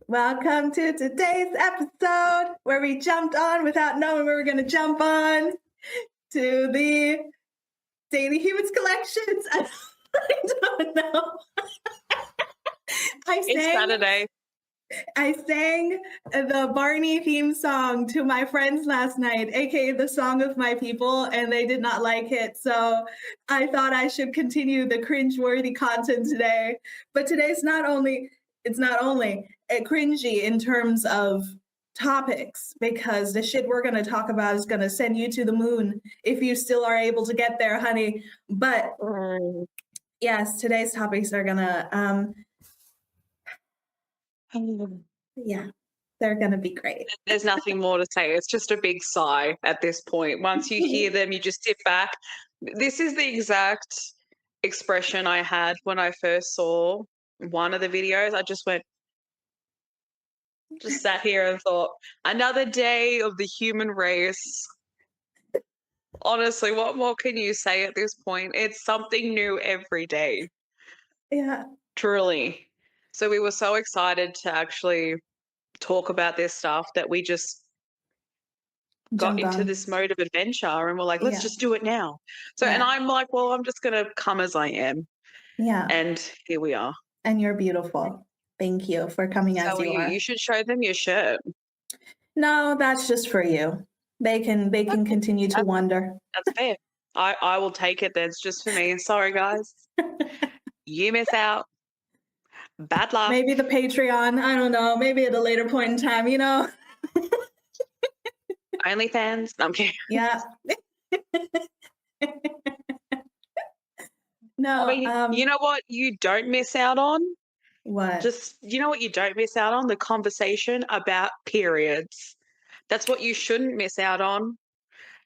Welcome to today's episode where we jumped on without knowing we were going to jump on to the Daily Humans Collections. I don't know. It's Saturday. I sang the Barney theme song to my friends last night, aka the Song of My People, and they did not like it. So I thought I should continue the cringeworthy content today. But today's not only cringy in terms of topics, because the shit we're going to talk about is going to send you to the moon if you still are able to get there, honey. But yes, today's topics are going to they're going to be great. There's nothing more to say. It's just a big sigh at this point. Once you hear them, you just sit back. This is the exact expression I had when I first saw one of the videos. I just sat here and thought, another day of the human race. Honestly, what more can you say at this point? It's something new every day. Yeah. Truly. So we were so excited to actually talk about this stuff that we just got into this mode of adventure, and we're like, let's just do it now. So, and I'm like, well, I'm just going to come as I am. Yeah. And here we are. And you're beautiful. Thank you for coming as you are. You should show them your shirt. No, that's just for you. They can continue to wonder. That's fair. I will take it. That's just for me. Sorry, guys. You miss out. Bad luck. Maybe the Patreon. I don't know. Maybe at a later point in time, you know. OnlyFans. I'm kidding. Yeah. No. I mean, you know what you don't miss out on? What? You know what you don't miss out on? The conversation about periods. That's what you shouldn't miss out on.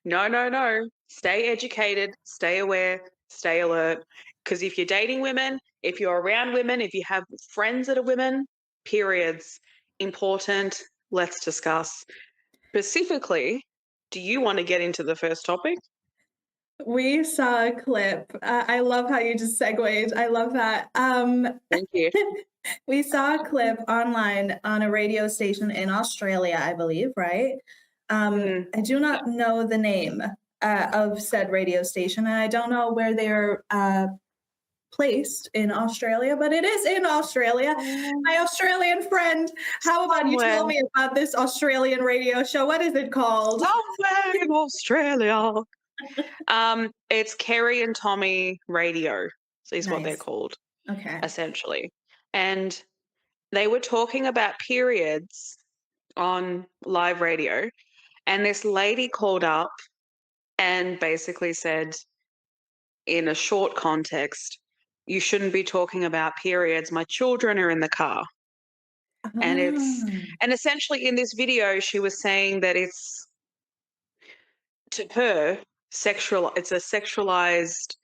No. Stay educated, stay aware, stay alert. Because if you're dating women, if you're around women, if you have friends that are women, periods, important, let's discuss. Specifically, do you want to get into the first topic? We saw a clip. I love how you just segued. I love that. Thank you. We saw a clip online on a radio station in Australia, I believe, right? I do not know the name of said radio station, and I don't know where they're placed in Australia, but it is in Australia. My Australian friend, how about you tell me about this Australian radio show? What is it called? Somewhere in Australia. It's Kerry and Tommy Radio, is what they're called. Okay. Essentially. And they were talking about periods on live radio, and this lady called up and basically said, in a short context, you shouldn't be talking about periods. My children are in the car. And essentially in this video, she was saying that it's, to her, it's a sexualized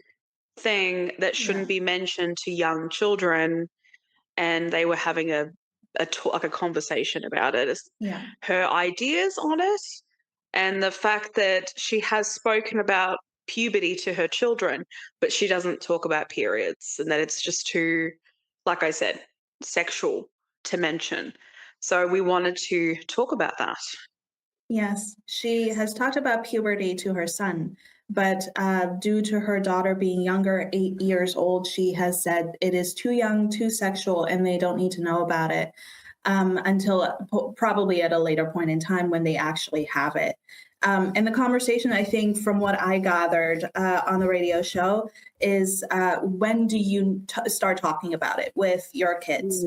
thing that shouldn't be mentioned to young children. And they were having a conversation about it. Her ideas on it, and the fact that she has spoken about puberty to her children, but she doesn't talk about periods, and that it's just too, like I said, sexual to mention. So we wanted to talk about that. Yes, she has talked about puberty to her son, but due to her daughter being younger, 8 years old, she has said it is too young, too sexual, and they don't need to know about it until probably at a later point in time when they actually have it. And the conversation, I think, from what I gathered on the radio show is when do you start talking about it with your kids?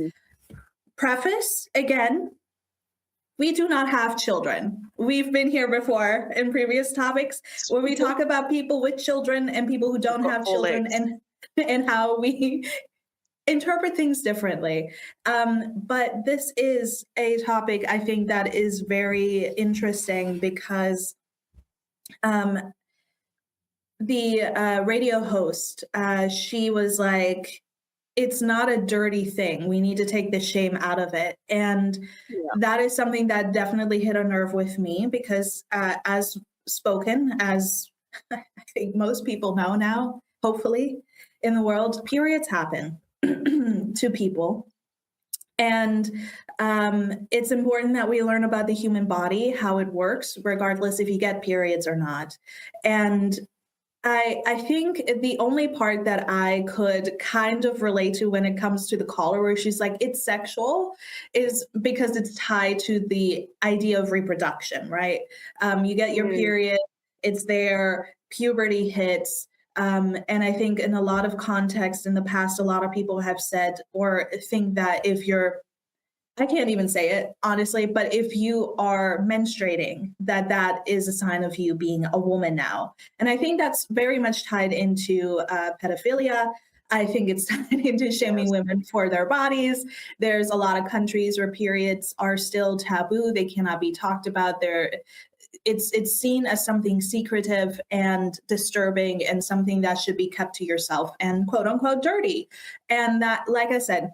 Preface, again, we do not have children. We've been here before in previous topics where we talk about people with children and people who don't have children and how we interpret things differently. But this is a topic I think that is very interesting because the radio host, she was like, it's not a dirty thing. We need to take the shame out of it. And that is something that definitely hit a nerve with me because as spoken, as I think most people know now, hopefully, in the world, periods happen to people. And it's important that we learn about the human body, how it works, regardless if you get periods or not. And I think the only part that I could kind of relate to when it comes to the caller, where she's like, it's sexual, is because it's tied to the idea of reproduction, right? You get your Mm, period, it's there, puberty hits. And I think in a lot of context in the past, a lot of people have said or think that if you're, I can't even say it honestly, but if you are menstruating, that that is a sign of you being a woman now. And I think that's very much tied into pedophilia. I think it's tied into shaming yes. women for their bodies. There's a lot of countries where periods are still taboo. They cannot be talked about. It's seen as something secretive and disturbing and something that should be kept to yourself and quote unquote dirty. And that, like I said,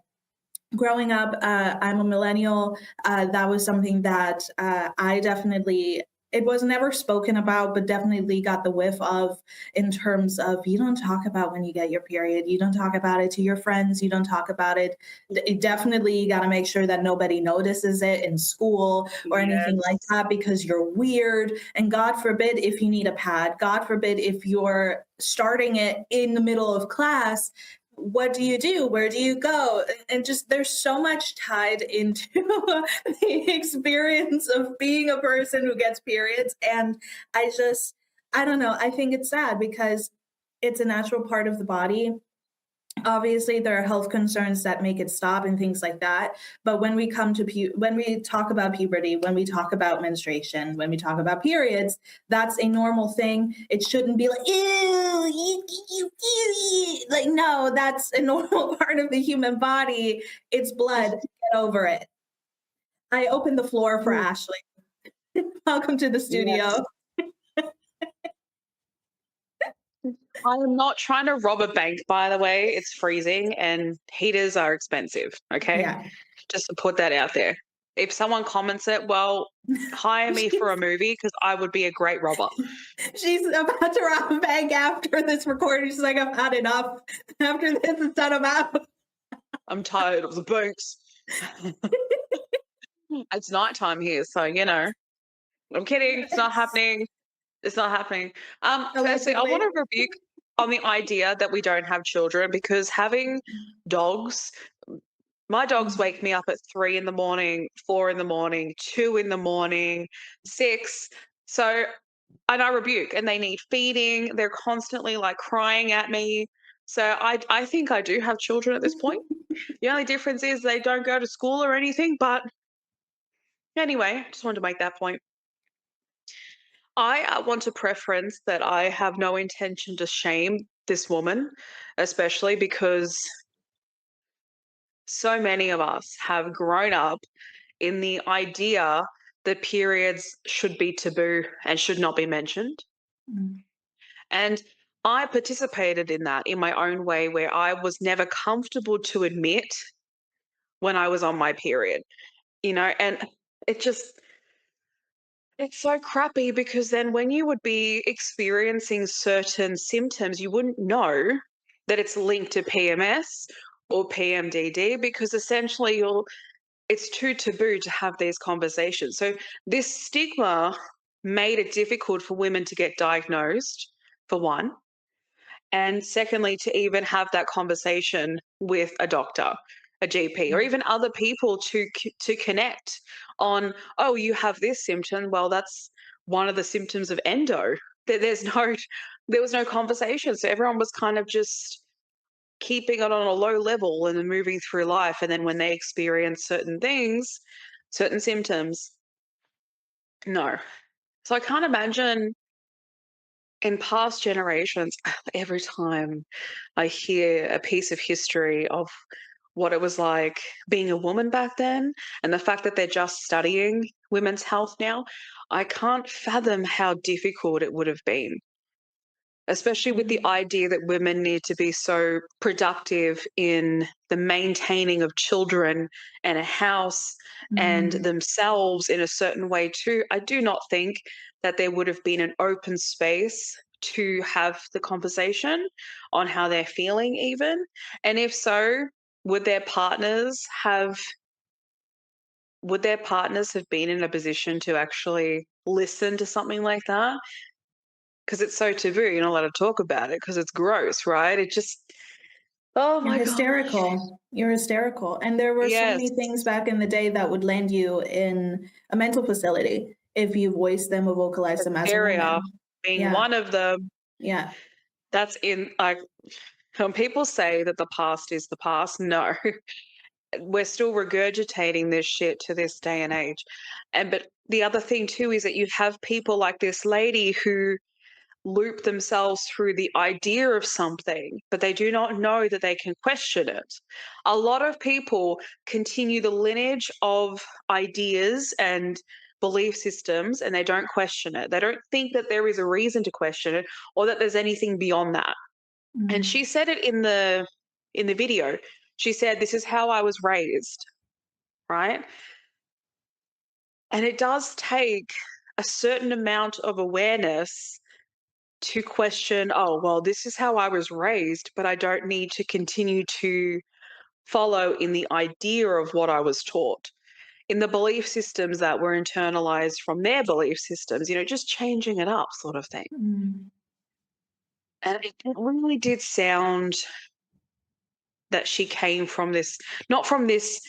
growing up, I'm a millennial. That was something that I definitely, it was never spoken about, but definitely got the whiff of in terms of you don't talk about when you get your period. You don't talk about it to your friends. You don't talk about it. It definitely, you got to make sure that nobody notices it in school or anything like Yes. that because you're weird. And God forbid if you need a pad, God forbid if you're starting it in the middle of class, what do you do? Where do you go? And just there's so much tied into the experience of being a person who gets periods. And I don't know. I think it's sad because it's a natural part of the body. Obviously, there are health concerns that make it stop and things like that. But when we come to when we talk about puberty, when we talk about menstruation, when we talk about periods, that's a normal thing. It shouldn't be like, ew, like no, that's a normal part of the human body. It's blood. Get over it. I open the floor for Mm, Ashley. Welcome to the yes. studio. I am not trying to rob a bank, by the way. It's freezing and heaters are expensive. Okay. Yeah. Just to put that out there. If someone comments it, well, hire me for a movie because I would be a great robber. She's about to rob a bank after this recording. She's like, I've had enough. After this, it's done about. I'm tired of the banks. It's nighttime here, so I'm kidding. It's not Yes. happening. It's not happening. Firstly, I want Allegedly. to rebuke on the idea that we don't have children because having dogs, my dogs wake me up at 3 in the morning, 4 in the morning, 2 in the morning, 6. So, and I rebuke, and they need feeding. They're constantly like crying at me. So I think I do have children at this point. The only difference is they don't go to school or anything. But anyway, just wanted to make that point. I want to preference that I have no intention to shame this woman, especially because so many of us have grown up in the idea that periods should be taboo and should not be mentioned. Mm. And I participated in that in my own way, where I was never comfortable to admit when I was on my period, and it just, it's so crappy because then when you would be experiencing certain symptoms, you wouldn't know that it's linked to PMS or PMDD because essentially it's too taboo to have these conversations. So this stigma made it difficult for women to get diagnosed, for one, and secondly, to even have that conversation with a doctor, a GP, or even other people to connect on, oh, you have this symptom. Well, that's one of the symptoms of endo. There was no conversation. So everyone was kind of just keeping it on a low level and then moving through life. And then when they experience certain things, certain symptoms, no. So I can't imagine in past generations, every time I hear a piece of history of what it was like being a woman back then and the fact that they're just studying women's health now, I can't fathom how difficult it would have been, especially with the idea that women need to be so productive in the maintaining of children and a house and Mm. themselves in a certain way too. I do not think that there would have been an open space to have the conversation on how they're feeling even? And if so, would their partners have been in a position to actually listen to something like that? Because it's so taboo, you're not allowed to talk about it because it's gross, right? It just, oh You're my gosh. hysterical. You're hysterical. And there were so Yes, many things back in the day that would land you in a mental facility if you voiced them or vocalized them as a hysteria woman. being Yeah. one of them. Yeah. That's in, like, when people say that the past is the past, no, we're still regurgitating this shit to this day and age. And but the other thing too is that you have people like this lady who loop themselves through the idea of something, but they do not know that they can question it. A lot of people continue the lineage of ideas and belief systems and they don't question it. They don't think that there is a reason to question it or that there's anything beyond that. And Mm. she said it in the video. She said, "This is how I was raised," right? And it does take a certain amount of awareness to question, oh, well, this is how I was raised, but I don't need to continue to follow in the idea of what I was taught, in the belief systems that were internalized from their belief systems, just changing it up, sort of thing. Mm. And it really did sound that she came from this, not from this,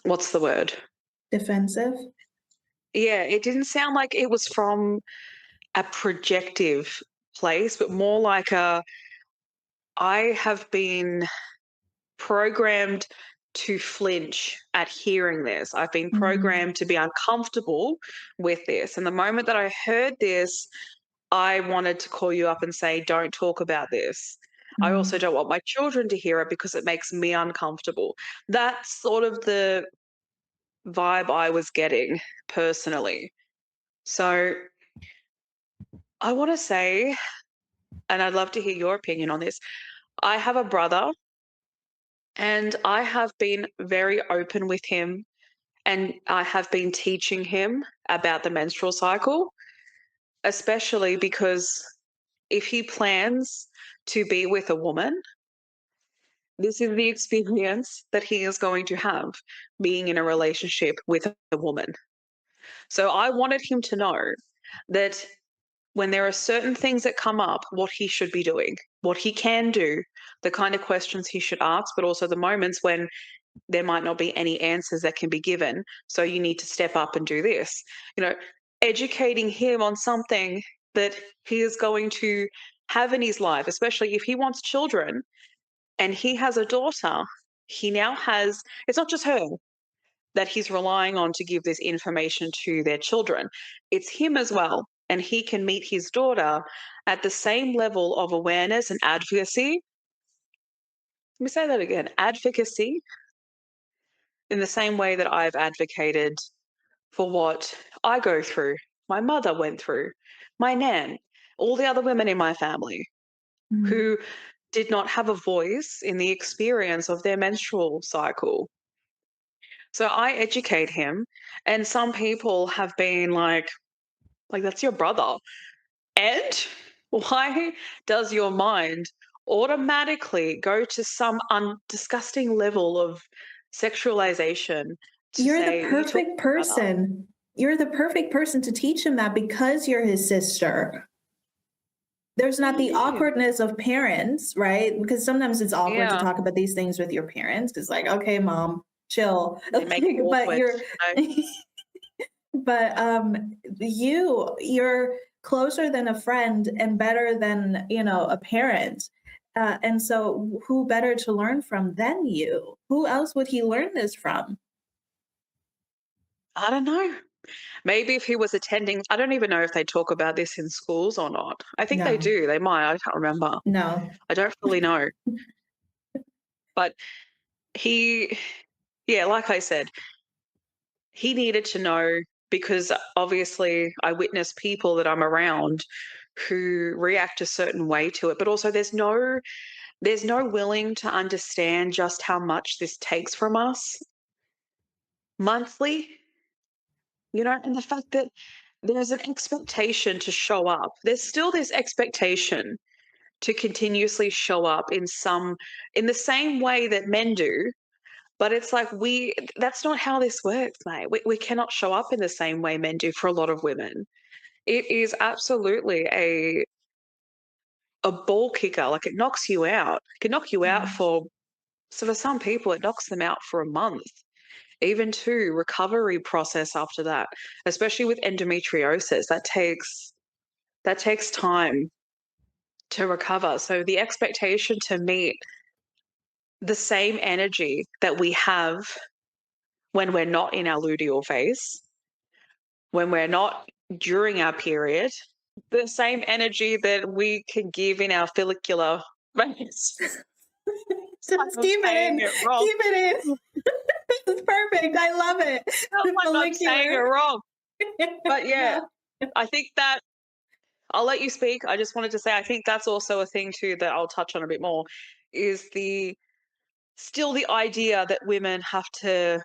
what's the word? Defensive. Yeah, it didn't sound like it was from a projective place, but more like I have been programmed to flinch at hearing this. I've been Mm. programmed to be uncomfortable with this. And the moment that I heard this, I wanted to call you up and say, don't talk about this. I also Mm. don't want my children to hear it because it makes me uncomfortable. That's sort of the vibe I was getting personally. So I want to say, and I'd love to hear your opinion on this. I have a brother and I have been very open with him and I have been teaching him about the menstrual cycle, especially because if he plans to be with a woman, this is the experience that he is going to have being in a relationship with a woman. So I wanted him to know that when there are certain things that come up, what he should be doing, what he can do, the kind of questions he should ask, but also the moments when there might not be any answers that can be given. So you need to step up and do this. You know, educating him on something that he is going to have in his life, especially if he wants children and he has a daughter, he now has, it's not just her that he's relying on to give this information to their children, it's him as well. And he can meet his daughter at the same level of awareness and advocacy. Let me say that again, advocacy, in the same way that I've advocated for what I go through, my mother went through, my nan, all the other women in my family Mm. who did not have a voice in the experience of their menstrual cycle. So I educate him, and some people have been like that's your brother. And why does your mind automatically go to some disgusting level of sexualization to You're the say, you took perfect my brother? person. You're the perfect person to teach him that because you're his sister. There's not the Really? awkwardness of parents, right? Because sometimes it's awkward to Yeah, talk about these things with your parents. It's like, okay, mom, chill. they make it But awkward. you're, but you're closer than a friend and better than a parent. And so, who better to learn from than you? Who else would he learn this from? I don't know. Maybe if he was attending, I don't even know if they talk about this in schools or not. I think they No, do. They might. I can't remember. no. I don't fully know. But he, yeah, like I said, he needed to know because obviously I witness people that I'm around who react a certain way to it, but also there's no willing to understand just how much this takes from us monthly, and the fact that there's an expectation to show up. There's still this expectation to continuously show up in the same way that men do. But it's like that's not how this works, mate. We cannot show up in the same way men do for a lot of women. It is absolutely a ball kicker. Like, it knocks you out. It can knock you out for some people, it knocks them out for a month, even to recovery process after that, especially with endometriosis. That takes time to recover. So the expectation to meet the same energy that we have when we're not in our luteal phase, when we're not during our period, the same energy that we can give in our follicular phase. Just keep it in. Keep it in. It's perfect. I love it. I'm saying it wrong. But yeah, I think that I'll let you speak. I just wanted to say I think that's also a thing too that I'll touch on a bit more, is still the idea that women have to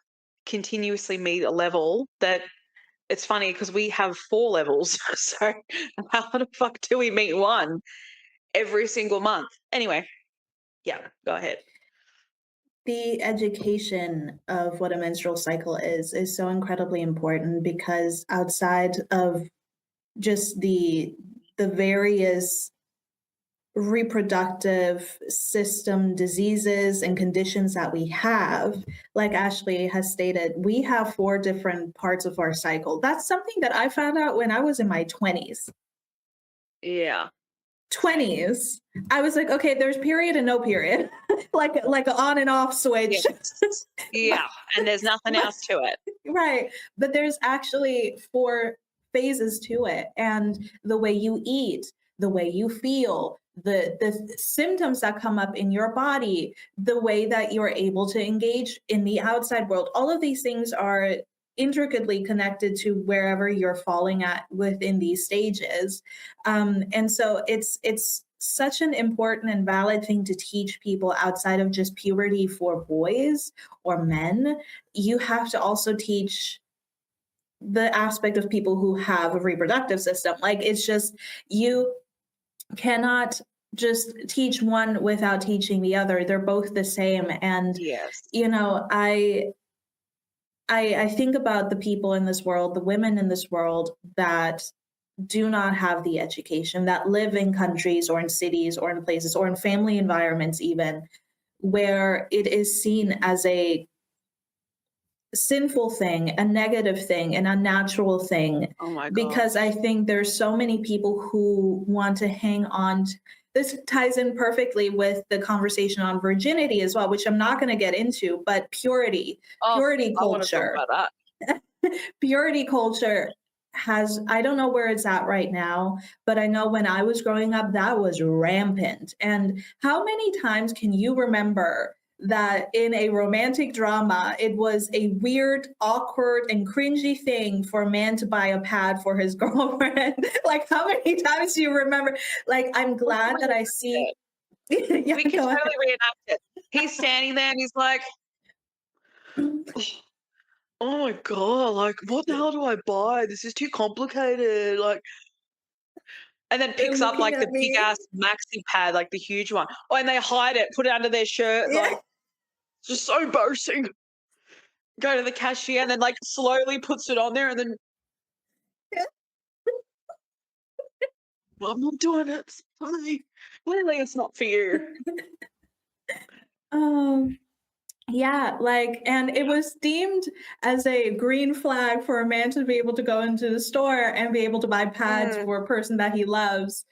continuously meet a level that, it's funny because we have 4 levels. So how the fuck do we meet one every single month? Anyway, yeah, go ahead. The education of what a menstrual cycle is so incredibly important, because outside of just the various reproductive system diseases and conditions that we have, like Ashley has stated, we have 4 different parts of our cycle. That's something that I found out when I was in my 20s. Yeah. 20s. I was like, okay, there's period and no period. like an on and off switch. Yes. Yeah, and there's nothing else to it. Right. But there's actually 4 phases to it. And the way you eat, the way you feel, the symptoms that come up in your body, the way that you're able to engage in the outside world, all of these things are intricately connected to wherever you're falling at within these stages. And so it's such an important and valid thing to teach people outside of just puberty for boys or men. You have to also teach the aspect of people who have a reproductive system. Like, it's just, you cannot just teach one without teaching the other. They're both the same. And, yes, you know, I think about the people in this world, the women in this world that do not have the education, that live in countries or in cities or in places or in family environments even, where it is seen as a sinful thing, a negative thing, an unnatural thing. oh my God. Because I think there's so many people who want to hang on. This ties in perfectly with the conversation on virginity as well, which I'm not going to get into, but purity culture. I want to talk about that. Purity culture has, I don't know where it's at right now, but I know when I was growing up, that was rampant. And how many times can you remember that in a romantic drama, it was a weird, awkward, and cringy thing for a man to buy a pad for his girlfriend? Like, how many times do you remember? Like, I'm glad that I see. Yeah, we can totally reenact it. He's standing there and he's like, oh my God, like, what the hell do I buy? This is too complicated. Like, and then picks up like the big ass maxi pad, like the huge one. Oh, and they hide it, put it under their shirt. Yeah. Like, it's just so embarrassing. Go to the cashier and then like slowly puts it on there and then, well, I'm not doing it. Sorry. Clearly it's not for you. Yeah, like, and it was deemed as a green flag for a man to be able to go into the store and be able to buy pads for a person that he loves,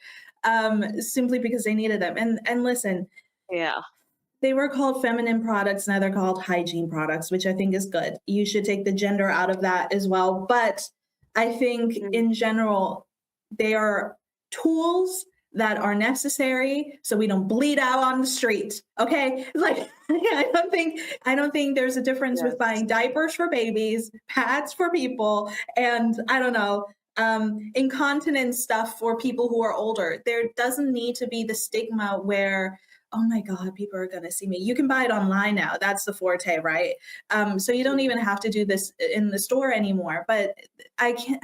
simply because they needed them. And listen, yeah, they were called feminine products, now they're called hygiene products, which I think is good. You should take the gender out of that as well. But I think in general, they are tools that are necessary so we don't bleed out on the street. Okay. Like, I don't think there's a difference with buying diapers for babies, pads for people, and I don't know, incontinence stuff for people who are older. There doesn't need to be the stigma where oh my God, people are going to see me. You can buy it online now. That's the forte, right? So you don't even have to do this in the store anymore. But I can't,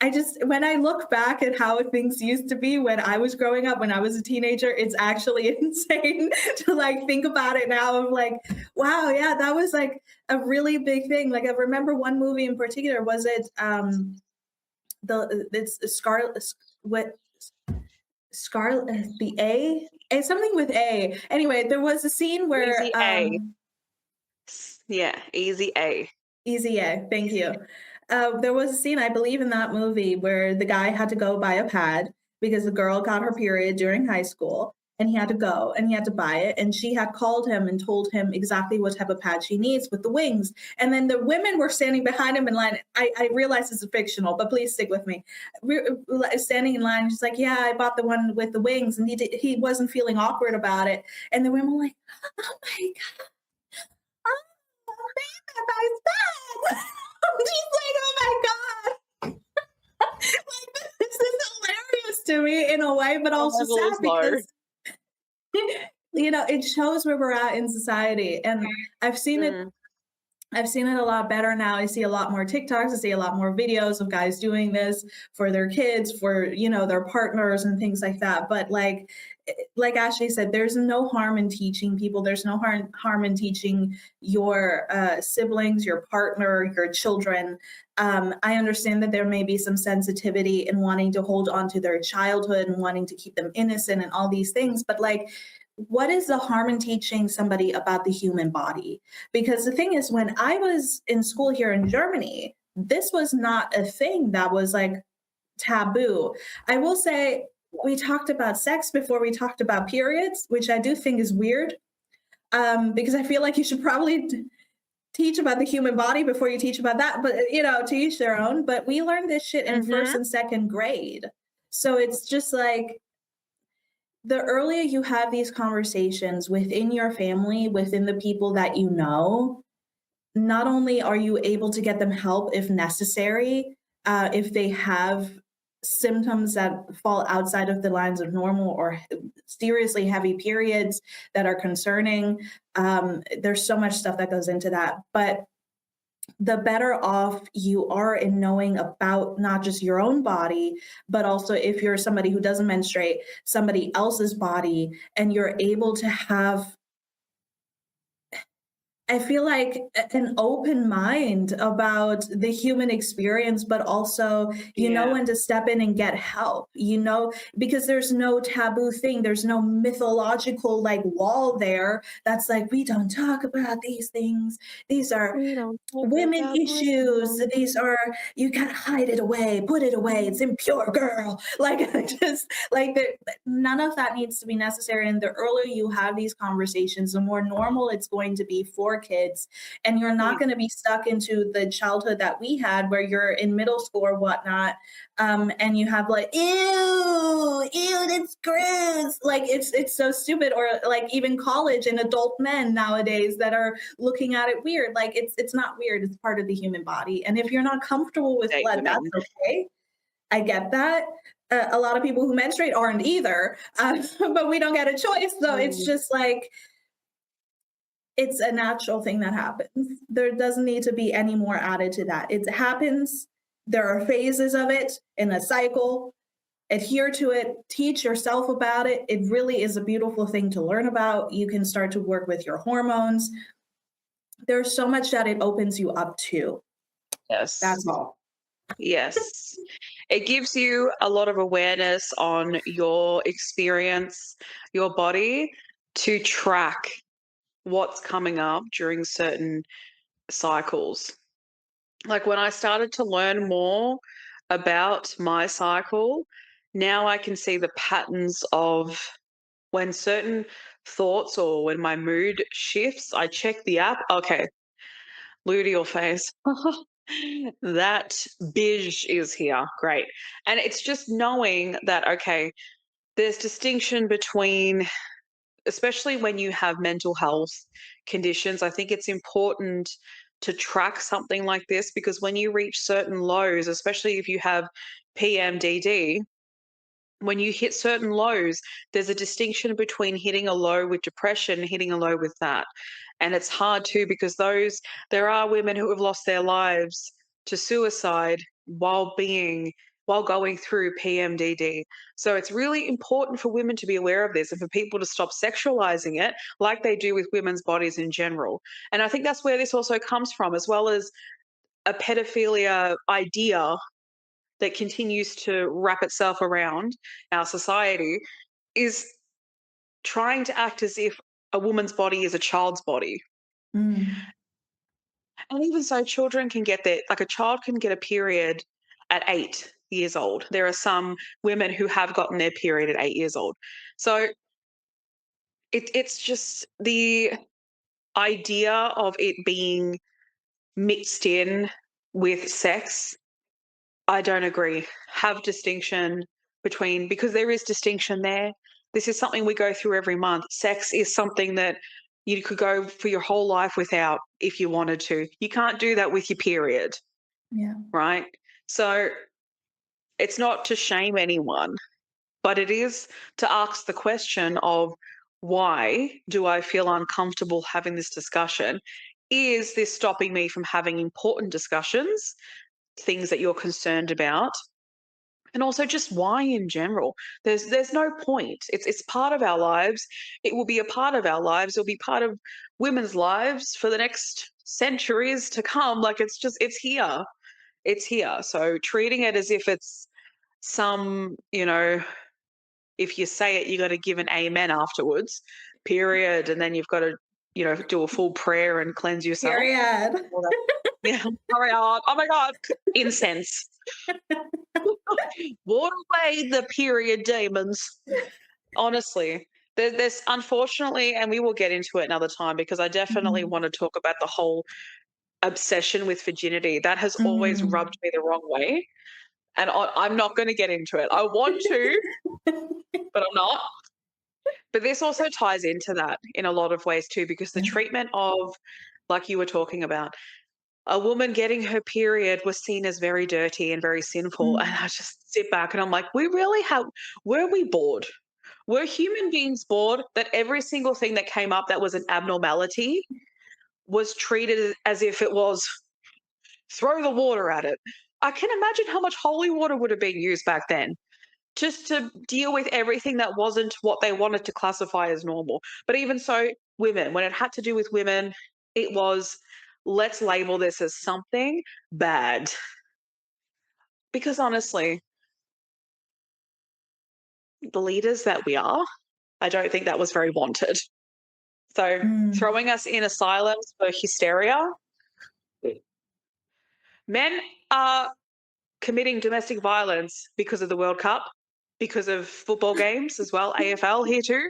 I just, when I look back at how things used to be when I was growing up, when I was a teenager, it's actually insane to like think about it now. Of like, wow, yeah, that was like a really big thing. Like I remember one movie in particular, was it it's Scarlet, what, Scarlet, the A? It's something with A. Anyway, there was a scene where Easy A. Yeah, easy A. Easy A, thank you. There was a scene, I believe, in that movie where the guy had to go buy a pad because the girl got her period during high school, and he had to go and he had to buy it. And she had called him and told him exactly what type of pad she needs with the wings. And then the women were standing behind him in line. I realize this is fictional, but please stick with me. Standing in line, she's like, "Yeah, I bought the one with the wings," and he wasn't feeling awkward about it. And the women were like, "Oh my God. Oh, that guy's bad." She's like, "Oh my God." Like, this is hilarious to me in a way, but also Level sad is low. because it shows where we're at in society. And I've seen it Mm. I've seen it a lot better now. I see a lot more TikToks. I see a lot more videos of guys doing this for their kids, for, their partners and things like that. But like Ashley said, there's no harm in teaching people. There's no harm in teaching your siblings, your partner, your children. I understand that there may be some sensitivity in wanting to hold on to their childhood and wanting to keep them innocent and all these things. But like, what is the harm in teaching somebody about the human body? Because the thing is, when I was in school here in Germany, this was not a thing that was like taboo. I will say we talked about sex before we talked about periods, which I do think is weird, because I feel like you should probably teach about the human body before you teach about that. But, to each their own. But we learned this shit in first Mhm. and second grade. So it's just like, the earlier you have these conversations within your family, within the people that you know, not only are you able to get them help if necessary, if they have symptoms that fall outside of the lines of normal or seriously heavy periods that are concerning. There's so much stuff that goes into that. But the better off you are in knowing about not just your own body, but also if you're somebody who doesn't menstruate, somebody else's body, and you're able to have, I feel like, an open mind about the human experience, but also, Yeah. when to step in and get help, because there's no taboo thing. There's no mythological like wall there that's like, we don't talk about these things. These are We don't talk women about this issues. anymore. These are, you gotta hide it away, put it away. It's impure, girl. Like, I just like none of that needs to be necessary. And the earlier you have these conversations, the more normal it's going to be for kids. And you're not Yeah. going to be stuck into the childhood that we had, where you're in middle school or whatnot, and you have like, ew, that's gross. Like, it's so stupid. Or like even college and adult men nowadays that are looking at it weird. Like, it's not weird. It's part of the human body. And if you're not comfortable with Date blood, that's women. okay. I get that. A lot of people who menstruate aren't either, but we don't get a choice. So it's Mm. just like, it's a natural thing that happens. There doesn't need to be any more added to that. It happens. There are phases of it in a cycle. Adhere to it, teach yourself about it. It really is a beautiful thing to learn about. You can start to work with your hormones. There's so much that it opens you up to. Yes. That's all. Yes. It gives you a lot of awareness on your experience, your body, to track what's coming up during certain cycles. Like when I started to learn more about my cycle, now I can see the patterns of when certain thoughts or when my mood shifts, I check the app. Okay, luteal phase. That binge is here. Great. And it's just knowing that, okay, there's distinction between, especially when you have mental health conditions, I think it's important to track something like this, because when you reach certain lows, especially if you have PMDD, when you hit certain lows, there's a distinction between hitting a low with depression and hitting a low with that. And it's hard too, because there are women who have lost their lives to suicide while going through PMDD. So it's really important for women to be aware of this and for people to stop sexualizing it like they do with women's bodies in general. And I think that's where this also comes from, as well as a pedophilia idea that continues to wrap itself around our society, is trying to act as if a woman's body is a child's body. Mm. And even so, children can get like a child can get a period at 8 years old. There are some women who have gotten their period at 8 years old. So it's just the idea of it being mixed in with sex. I don't agree. Have distinction between, because there is distinction there. This is something we go through every month. Sex is something that you could go for your whole life without if you wanted to. You can't do that with your period, Yeah. right? So it's not to shame anyone, but it is to ask the question of, why do I feel uncomfortable having this discussion? Is this stopping me from having important discussions, things that you're concerned about? And also just why in general. There's no point. It's part of our lives. It will be a part of our lives. It'll be part of women's lives for the next centuries to come. Like, it's here. It's here. So treating it as if it's some, if you say it, you got to give an amen afterwards, period. And then you've got to, do a full prayer and cleanse yourself. Period. Yeah. Oh my God. Incense. Ward away the period demons. Honestly, there's unfortunately, and we will get into it another time, because I definitely want to talk about the whole obsession with virginity. That has always rubbed me the wrong way. And I'm not going to get into it. I want to, but I'm not. But this also ties into that in a lot of ways too, because the treatment of, like you were talking about, a woman getting her period was seen as very dirty and very sinful. And I just sit back and I'm like, were we bored? Were human beings bored that every single thing that came up that was an abnormality was treated as if it was, throw the water at it? I can imagine how much holy water would have been used back then just to deal with everything that wasn't what they wanted to classify as normal. But even so, women, when it had to do with women, it was, let's label this as something bad. Because honestly, the leaders that we are, I don't think that was very wanted. So throwing us in asylums for hysteria. Men are committing domestic violence because of the World Cup, because of football games as well, AFL here too.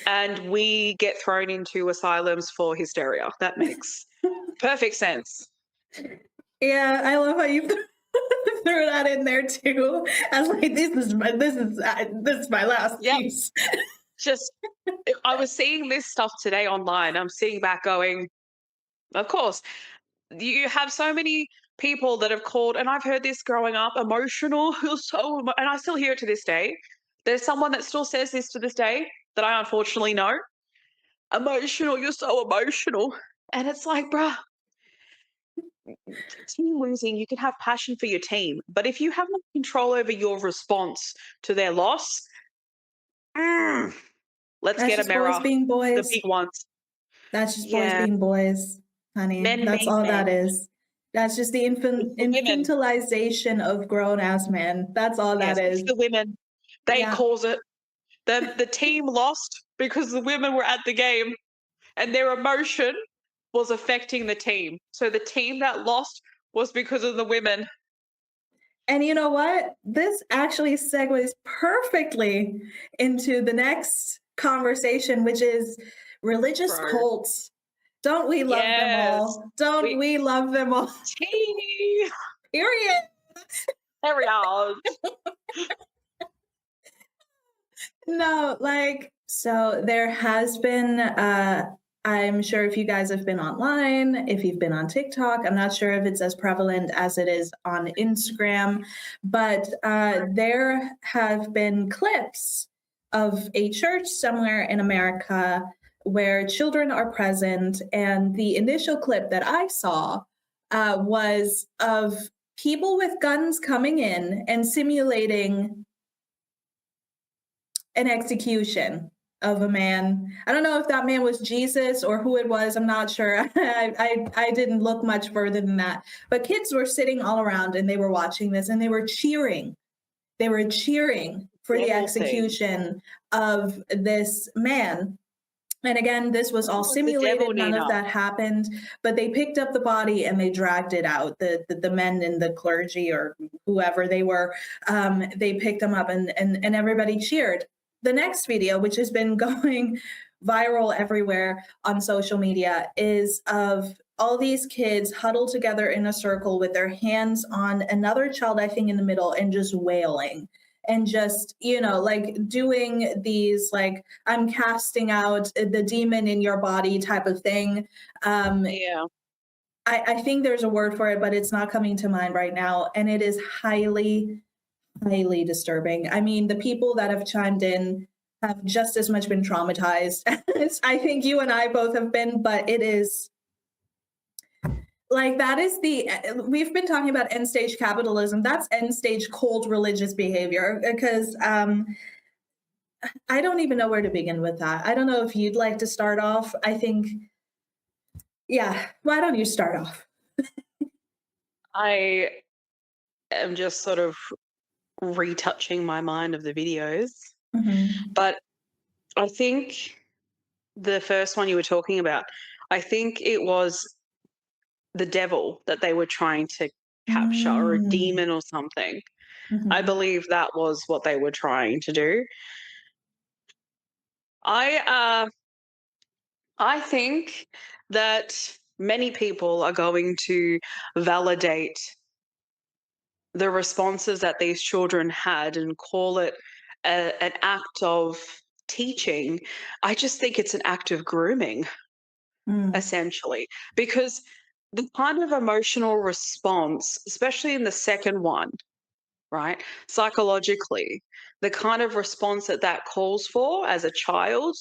And we get thrown into asylums for hysteria. That makes perfect sense. Yeah, I love how you threw that in there too. I was like, this is my last piece. Just, I was seeing this stuff today online. I'm sitting back going, of course, you have so many people that have called, and I've heard this growing up, emotional, and I still hear it to this day. There's someone that still says this to this day that I unfortunately know. Emotional, you're so emotional. And it's like, bruh, team losing, you can have passion for your team, but if you have no control over your response to their loss, let's get a mirror. Boys being boys. The big ones. That's just boys being boys, honey. That's all that is. That's just the infantilization of grown-ass men. That's all that is. The women. They cause it. The team lost because the women were at the game and their emotion was affecting the team. So the team that lost was because of the women. And you know what? This actually segues perfectly into the next conversation, which is religious cults. Don't we love them all? Don't we love them all? Period. No, like, so there has been I'm sure if you guys have been online, if you've been on TikTok, I'm not sure if it's as prevalent as it is on Instagram, but there have been clips of a church somewhere in America where children are present. And the initial clip that I saw was of people with guns coming in and simulating an execution of a man. I don't know if that man was Jesus or who it was. I'm not sure. I didn't look much further than that. But kids were sitting all around and they were watching this and they were cheering. They were cheering for the Devil thing. execution of this man. And again, this was all What was the devil, simulated. None of Nina? that happened. But they picked up the body and they dragged it out. The men in the clergy or whoever they were, they picked them up and everybody cheered. The next video, which has been going viral everywhere on social media, is of all these kids huddled together in a circle with their hands on another child, I think, in the middle, and just wailing and just, like doing these, like, I'm casting out the demon in your body type of thing. Yeah. I think there's a word for it, but it's not coming to mind right now. And it is highly, highly disturbing. I mean, the people that have chimed in have just as much been traumatized as I think you and I both have been, but it is like, that is we've been talking about end stage capitalism. That's end stage cold religious behavior because I don't even know where to begin with that. I don't know if you'd like to start off. I think, yeah, why don't you start off? I am just sort of retouching my mind of the videos. Mhm. But I think the first one you were talking about, I think it was the devil that they were trying to capture, or a Mm. demon or something. I Mhm. believe that was what they were trying to do. I I think that many people are going to validate the responses that these children had and call it an act of teaching. I just think it's an act of grooming, Mm. essentially, because the kind of emotional response, especially in the second one, right, psychologically, the kind of response that that calls for as a child,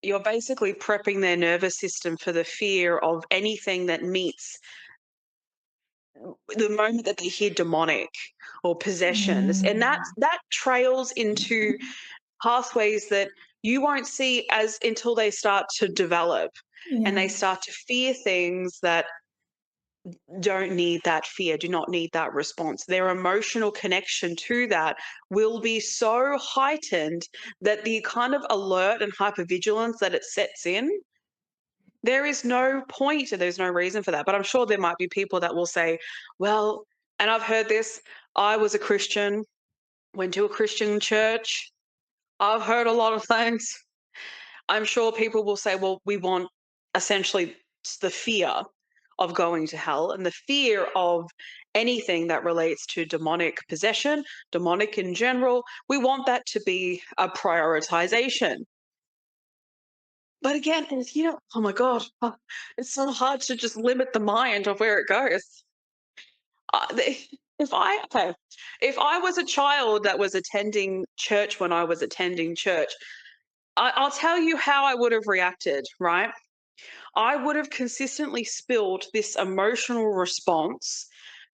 you're basically prepping their nervous system for the fear of anything that meets the moment that they hear demonic or possessions, and that Mm. that trails into pathways that you won't see as until they start to develop and they Yeah. start to fear things that don't need that fear, do not need that response. Their emotional connection to that will be so heightened that the kind of alert and hypervigilance that it sets in, there is no point and there's no reason for that. But I'm sure there might be people that will say, well, and I've heard this, I was a Christian, went to a Christian church. I've heard a lot of things. I'm sure people will say, well, we want essentially the fear of going to hell and the fear of anything that relates to demonic possession, demonic in general. We want that to be a prioritization. But again, oh my God, it's so hard to just limit the mind of where it goes. Okay, if I was a child that was attending church when I was attending church, I'll tell you how I would have reacted, right? I would have consistently spilled this emotional response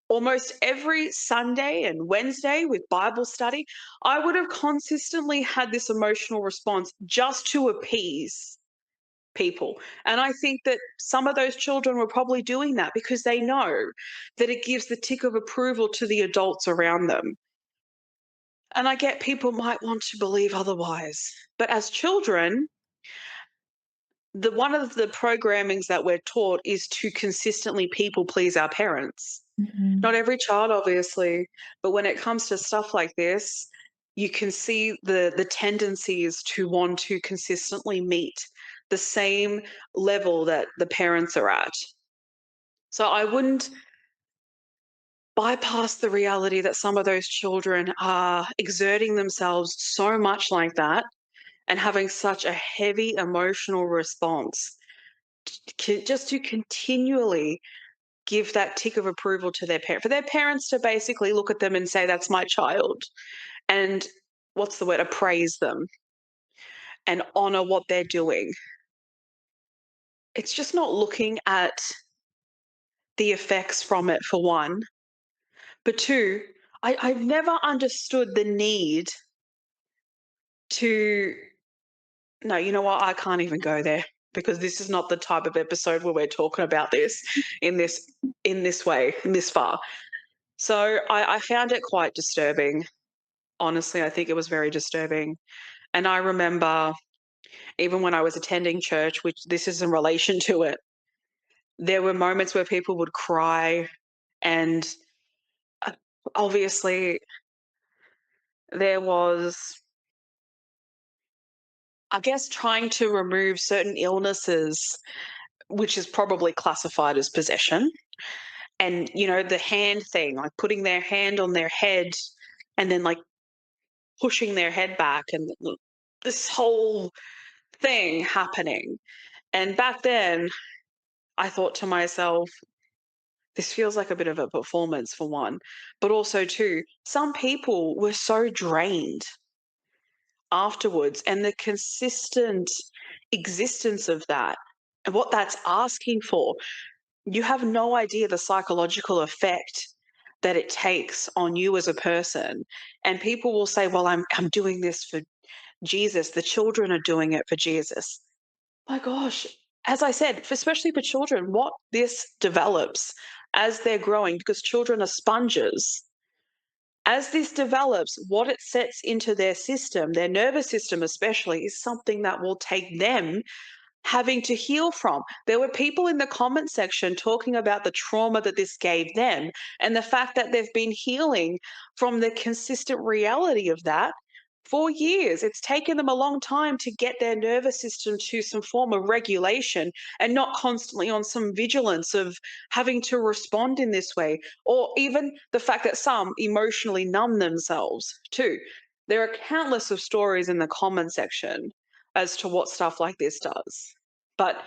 almost every Sunday and Wednesday with Bible study. I would have consistently had this emotional response just to appease people. And I think that some of those children were probably doing that because they know that it gives the tick of approval to the adults around them. And I get people might want to believe otherwise. But as children, the one of the programmings that we're taught is to consistently people please our parents. Not Mhm. every child, obviously, but when it comes to stuff like this, you can see the tendencies to want to consistently meet the same level that the parents are at. So I wouldn't bypass the reality that some of those children are exerting themselves so much like that and having such a heavy emotional response just to continually give that tick of approval to their parent, for their parents to basically look at them and say, that's my child. And what's the word? Appraise them and honor what they're doing. It's just not looking at the effects from it, for one. But two, I've never understood the need to, no, you know what? I can't even go there because this is not the type of episode where we're talking about this in this way, this far. So I found it quite disturbing. Honestly, I think it was very disturbing. And I remember even when I was attending church, which this is in relation to it, there were moments where people would cry, and uh, obviously there was, I guess, trying to remove certain illnesses, which is probably classified as possession. And, you know, the hand thing, like putting their hand on their head and then like pushing their head back, and this whole thing happening. And back then, I thought to myself, this feels like a bit of a performance, for one, but also, two, some people were so drained afterwards, and the consistent existence of that and what that's asking for, you have no idea the psychological effect that it takes on you as a person. And people will say, well, I'm doing this for Jesus. The children are doing it for Jesus. My gosh, as I said, especially for children, what this develops as they're growing, because children are sponges. As this develops, what it sets into their system, their nervous system especially, is something that will take them having to heal from. There were people in the comment section talking about the trauma that this gave them and the fact that they've been healing from the consistent reality of that for years. It's taken them a long time to get their nervous system to some form of regulation and not constantly on some vigilance of having to respond in this way, or even the fact that some emotionally numb themselves too. There are countless of stories in the comment section as to what stuff like this does. But,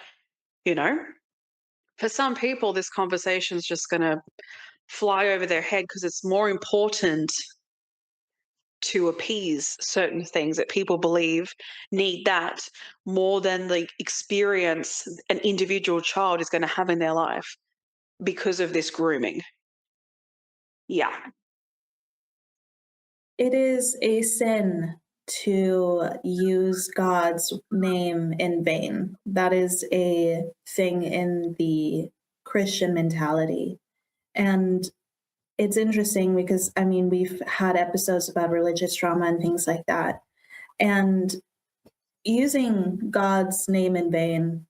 you know, for some people, this conversation is just going to fly over their head because it's more important to appease certain things that people believe need that more than the experience an individual child is going to have in their life because of this grooming. Yeah. It is a sin to use God's name in vain. That is a thing in the Christian mentality. And it's interesting because, I mean, we've had episodes about religious trauma and things like that. And using God's name in vain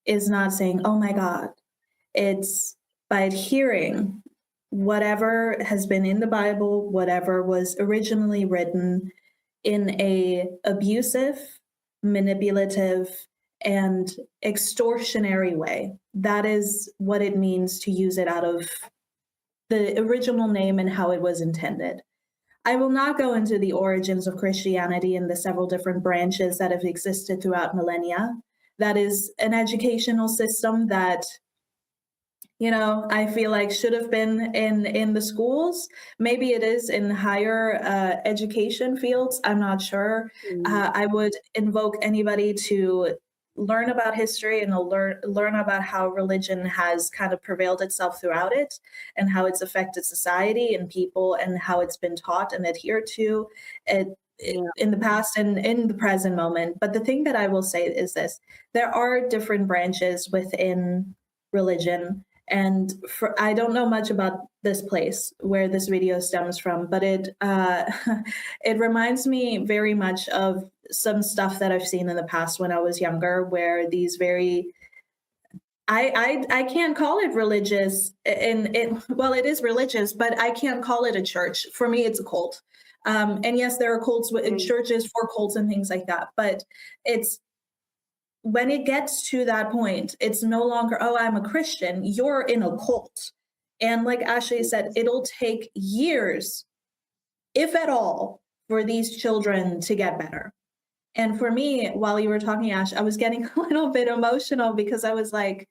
is not saying, oh my God. It's by adhering whatever has been in the Bible, whatever was originally written in a abusive, manipulative, and extortionary way. That is what it means to use it out of the original name and how it was intended. I will not go into the origins of Christianity and the several different branches that have existed throughout millennia. That is an educational system that, you know, I feel like should have been in the schools. Maybe it is in higher education fields. I'm not sure. I would invoke anybody to learn about history and learn about how religion has kind of prevailed itself throughout it and how it's affected society and people and how it's been taught and adhered to in the past and in the present moment. But the thing that I will say is this: there are different branches within religion. And I don't know much about this place where this video stems from, but it it reminds me very much of some stuff that I've seen in the past when I was younger, where these very I can't call it religious, and well, it is religious, but I can't call it a church. For me, it's a cult. And yes, there are cults with churches for cults and things like that, but it's when it gets to that point, it's no longer, oh, I'm a Christian, you're in a cult. And like Ashley said, it'll take years, if at all, for these children to get better. And for me, while you were talking, Ash, I was getting a little bit emotional because I was like,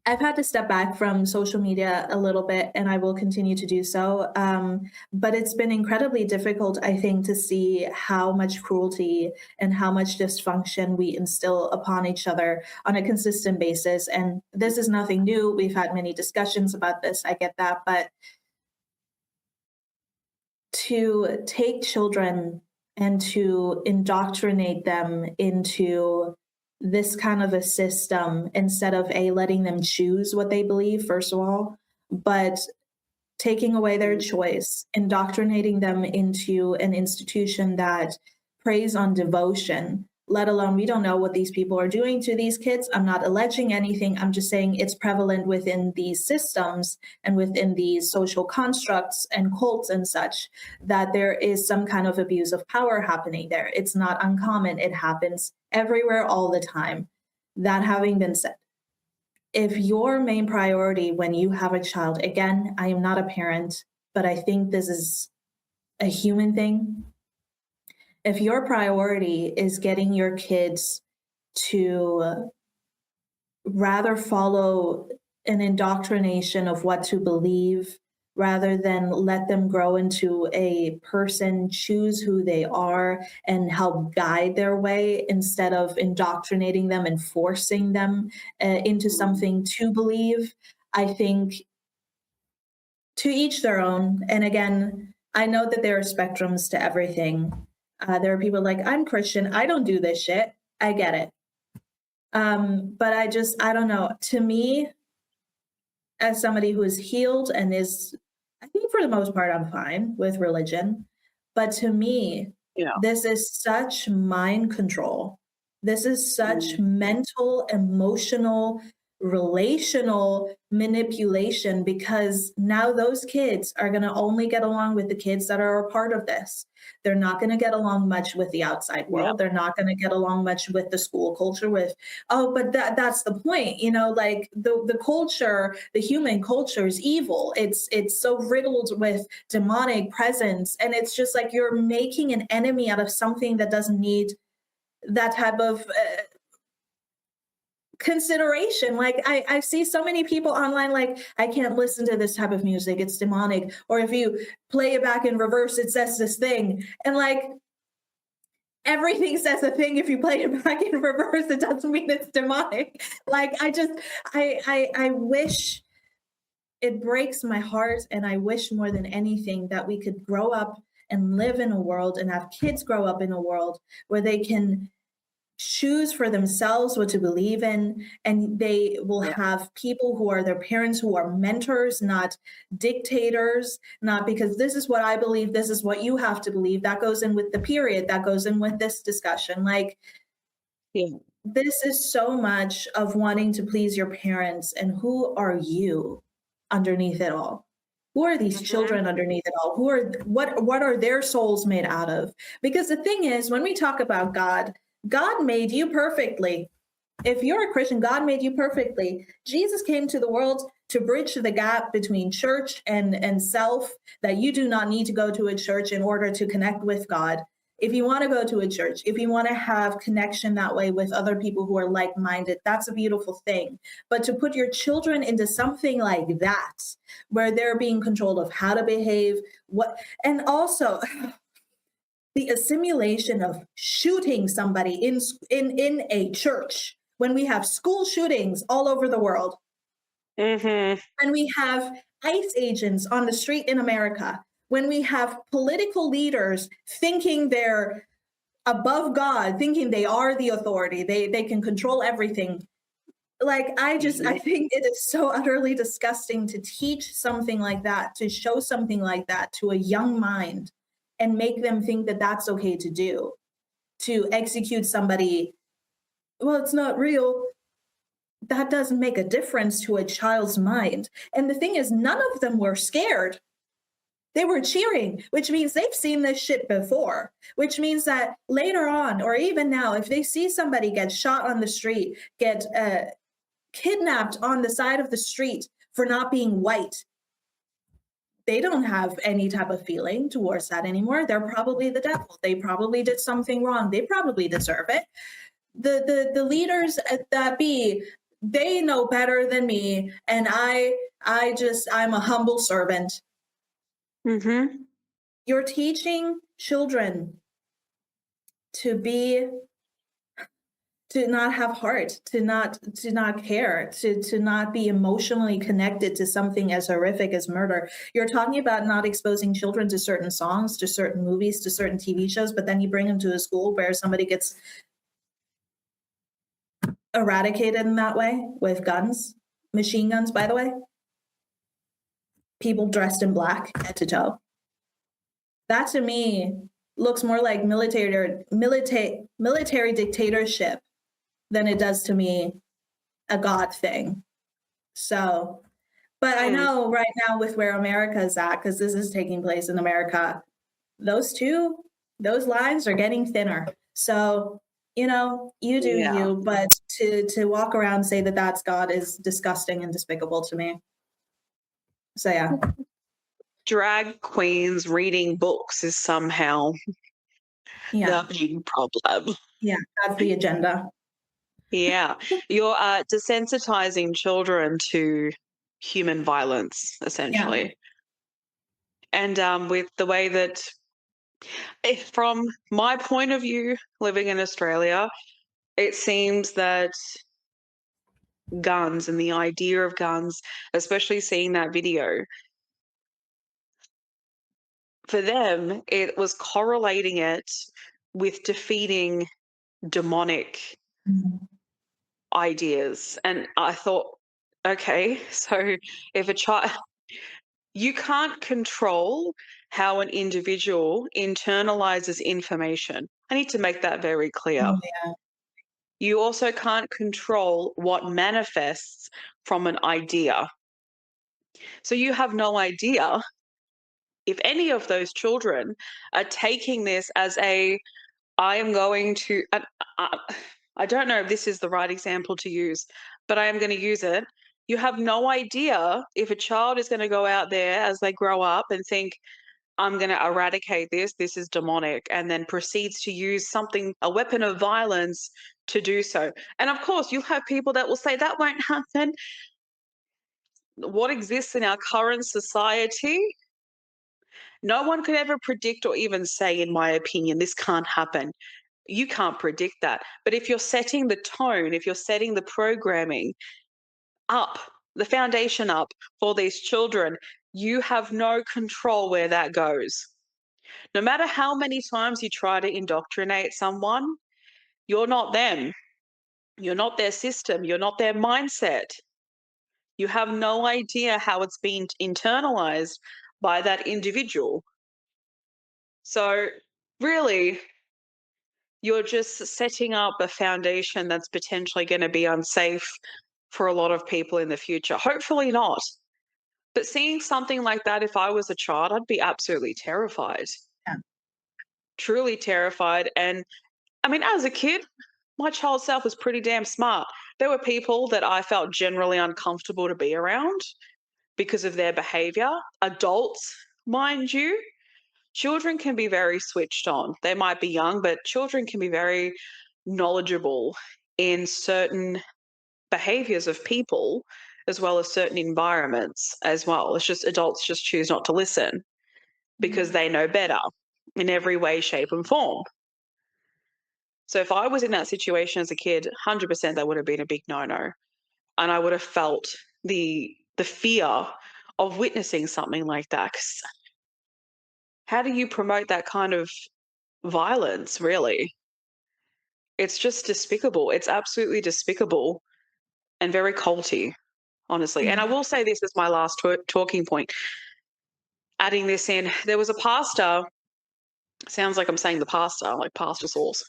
I've had to step back from social media a little bit, and I will continue to do so. But it's been incredibly difficult, I think, to see how much cruelty and how much dysfunction we instill upon each other on a consistent basis. And this is nothing new. We've had many discussions about this. I get that. But to take children and to indoctrinate them into this kind of a system instead of letting them choose what they believe, first of all, but taking away their choice, indoctrinating them into an institution that preys on devotion, let alone we don't know what these people are doing to these kids. I'm not alleging anything. I'm just saying it's prevalent within these systems and within these social constructs and cults and such that there is some kind of abuse of power happening there. It's not uncommon. It happens everywhere all the time. That having been said, if your main priority when you have a child, again, I am not a parent, but I think this is a human thing. If your priority is getting your kids to rather follow an indoctrination of what to believe rather than let them grow into a person, choose who they are, and help guide their way instead of indoctrinating them and forcing them into something to believe. I think to each their own. And again, I know that there are spectrums to everything. There are people like, I'm Christian, I don't do this shit. I get it. But I don't know. To me, as somebody who is healed and is, I think for the most part, I'm fine with religion. But to me, Yeah. this is such mind control. This is such mental, emotional, relational manipulation because now those kids are going to only get along with the kids that are a part of this. They're not going to get along much with the outside world. They're not going to get along much with the school culture with, oh, but that's the point, like the culture, the human culture is evil. It's so riddled with demonic presence. And it's just like you're making an enemy out of something that doesn't need that type of consideration. Like I see so many people online like, I can't listen to this type of music, it's demonic, or if you play it back in reverse it says this thing, and like everything says a thing. If you play it back in reverse it doesn't mean it's demonic. Like I wish, it breaks my heart, and I wish more than anything that we could grow up and live in a world and have kids grow up in a world where they can choose for themselves what to believe in, and they will have people who are their parents, who are mentors, not dictators, not because this is what I believe, this is what you have to believe. That goes in with the period, that goes in with this discussion. Like, this is so much of wanting to please your parents, and who are you underneath it all? Who are these children underneath it all? What are their souls made out of? Because the thing is, when we talk about God made you perfectly. If you're a Christian, God made you perfectly. Jesus came to the world to bridge the gap between church and self, that you do not need to go to a church in order to connect with God. If you want to go to a church, if you want to have connection that way with other people who are like-minded, that's a beautiful thing. But to put your children into something like that, where they're being controlled of how to behave, and also the assimilation of shooting somebody in a church, when we have school shootings all over the world, and we have ICE agents on the street in America, when we have political leaders thinking they're above God, thinking they are the authority, they can control everything. Like, I think it is so utterly disgusting to teach something like that, to show something like that to a young mind and make them think that that's okay to do, to execute somebody. Well, it's not real. That doesn't make a difference to a child's mind. And the thing is, none of them were scared. They were cheering, which means they've seen this shit before, which means that later on, or even now, if they see somebody get shot on the street, get kidnapped on the side of the street for not being white, They don't have any type of feeling towards that anymore. They're probably the devil. They probably did something wrong. They probably deserve it. The leaders that be, they know better than me, and I'm a humble servant. Mm-hmm. You're teaching children to not have heart, to not care, to not be emotionally connected to something as horrific as murder. You're talking about not exposing children to certain songs, to certain movies, to certain TV shows, but then you bring them to a school where somebody gets eradicated in that way with guns, machine guns, by the way. People dressed in black head to toe. That to me looks more like military dictatorship than it does to me a God thing. So, but I know right now with where America is at, because this is taking place in America, those lines are getting thinner. So, you do Yeah. you, but to walk around and say that that's God is disgusting and despicable to me. So yeah. Drag queens reading books is somehow Yeah. the big problem. Yeah, that's the agenda. Yeah. You're desensitizing children to human violence, essentially. And with the way that, from my point of view, living in Australia, it seems that guns and the idea of guns, especially seeing that video, for them, it was correlating it with defeating demonic Mhm. ideas. And I thought, okay, so if a child, you can't control how an individual internalizes information. I need to make that very clear. Oh, yeah. You also can't control what manifests from an idea. So you have no idea if any of those children are taking this as I am going to, I don't know if this is the right example to use, but I am going to use it. You have no idea if a child is going to go out there as they grow up and think, I'm going to eradicate this, this is demonic, and then proceeds to use something, a weapon of violence to do so. And of course, you'll have people that will say that won't happen. What exists in our current society, no one could ever predict or even say, in my opinion, this can't happen. You can't predict that. But if you're setting the tone, if you're setting the programming up, the foundation up for these children, you have no control where that goes. No matter how many times you try to indoctrinate someone, you're not them. You're not their system. You're not their mindset. You have no idea how it's been internalized by that individual. So, really, you're just setting up a foundation that's potentially going to be unsafe for a lot of people in the future. Hopefully not. But seeing something like that, if I was a child, I'd be absolutely terrified. Yeah. Truly terrified. And I mean, as a kid, my child self was pretty damn smart. There were people that I felt generally uncomfortable to be around because of their behavior. Adults, mind you, children can be very switched on. They might be young, but children can be very knowledgeable in certain behaviors of people as well as certain environments as well. It's just adults just choose not to listen because they know better in every way, shape, and form. So if I was in that situation as a kid, 100% that would have been a big no-no. And I would have felt the fear of witnessing something like that. 'Cause how do you promote that kind of violence, really? It's just despicable. It's absolutely despicable and very culty, honestly. And I will say this as my last talking point, adding this in. There was a pastor, sounds like I'm saying the pastor, like pastor sauce.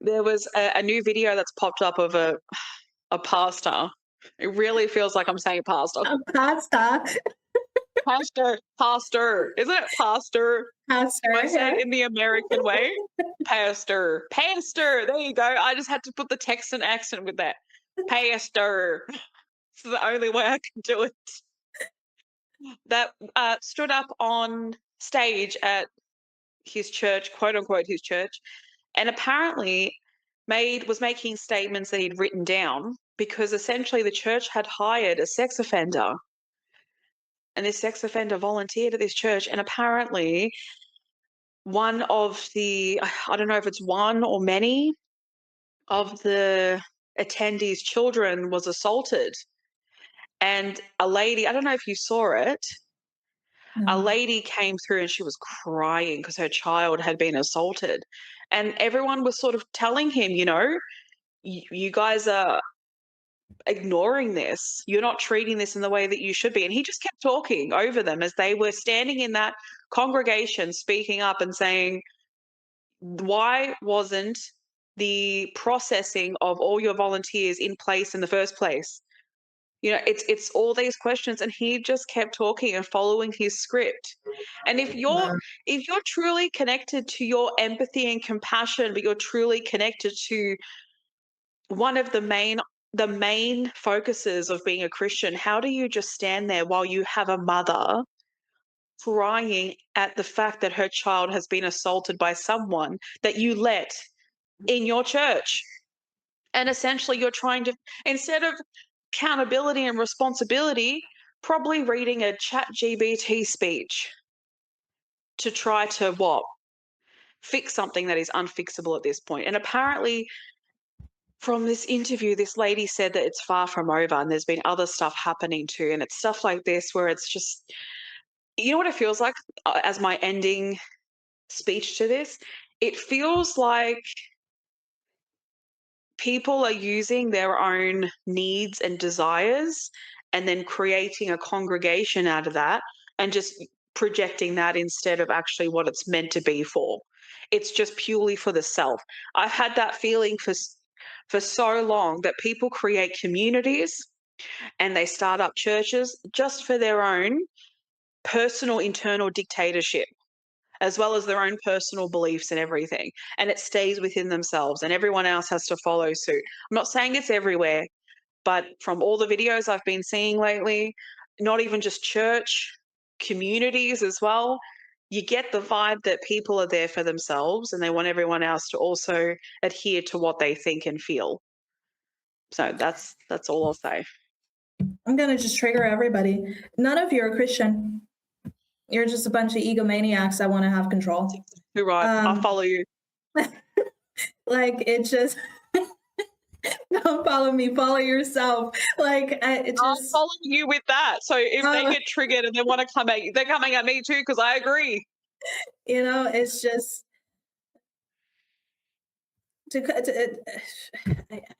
There was a new video that's popped up of a pastor. It really feels like I'm saying pastor. Pasta. Pastor. Isn't it pastor? Pastor. Do I say Yeah. it in the American way? Pastor. Pastor. There you go. I just had to put the Texan accent with that. Pastor. It's the only way I can do it. that stood up on stage at his church, quote unquote, his church, and apparently was making statements that he'd written down because essentially the church had hired a sex offender, and this sex offender volunteered at this church, and apparently one of the, I don't know if it's one or many of the attendees' children was assaulted. And a lady, I don't know if you saw it, a No. lady came through and she was crying because her child had been assaulted. And everyone was sort of telling him, you guys are ignoring this. You're not treating this in the way that you should be. And he just kept talking over them as they were standing in that congregation, speaking up and saying, why wasn't the processing of all your volunteers in place in the first place? It's all these questions, and he just kept talking and following his script. And Wow. if you're truly connected to your empathy and compassion, but you're truly connected to one of the main focuses of being a Christian, how do you just stand there while you have a mother crying at the fact that her child has been assaulted by someone that you let in your church? And essentially you're trying to, instead of accountability and responsibility, probably reading a chat GBT speech to try to what? Fix something that is unfixable at this point. And apparently from this interview, this lady said that it's far from over and there's been other stuff happening too. And it's stuff like this where it's just, what it feels like as my ending speech to this? It feels like people are using their own needs and desires and then creating a congregation out of that and just projecting that instead of actually what it's meant to be for. It's just purely for the self. I've had that feeling for so long that people create communities and they start up churches just for their own personal internal dictatorship, as well as their own personal beliefs and everything. And it stays within themselves and everyone else has to follow suit. I'm not saying it's everywhere, but from all the videos I've been seeing lately, not even just church, communities as well, you get the vibe that people are there for themselves and they want everyone else to also adhere to what they think and feel. So that's all I'll say. I'm going to just trigger everybody. None of you are Christian. You're just a bunch of egomaniacs that want to have control. You're right. I'll follow you. Like, it just... Don't follow me, follow yourself. Like, I'll follow you with that. So if they get triggered and they want to come at you, they're coming at me too, because I agree. It's just...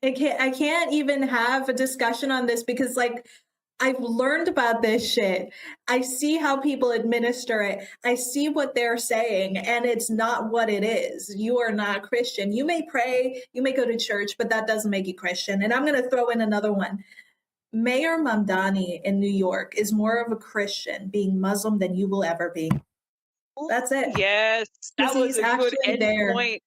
I can't even have a discussion on this because, like, I've learned about this shit. I see how people administer it. I see what they're saying, and it's not what it is. You are not Christian. You may pray, you may go to church, but that doesn't make you Christian. And I'm going to throw in another one. Mayor Mamdani in New York is more of a Christian being Muslim than you will ever be. That's it. Yes, that was a good end point.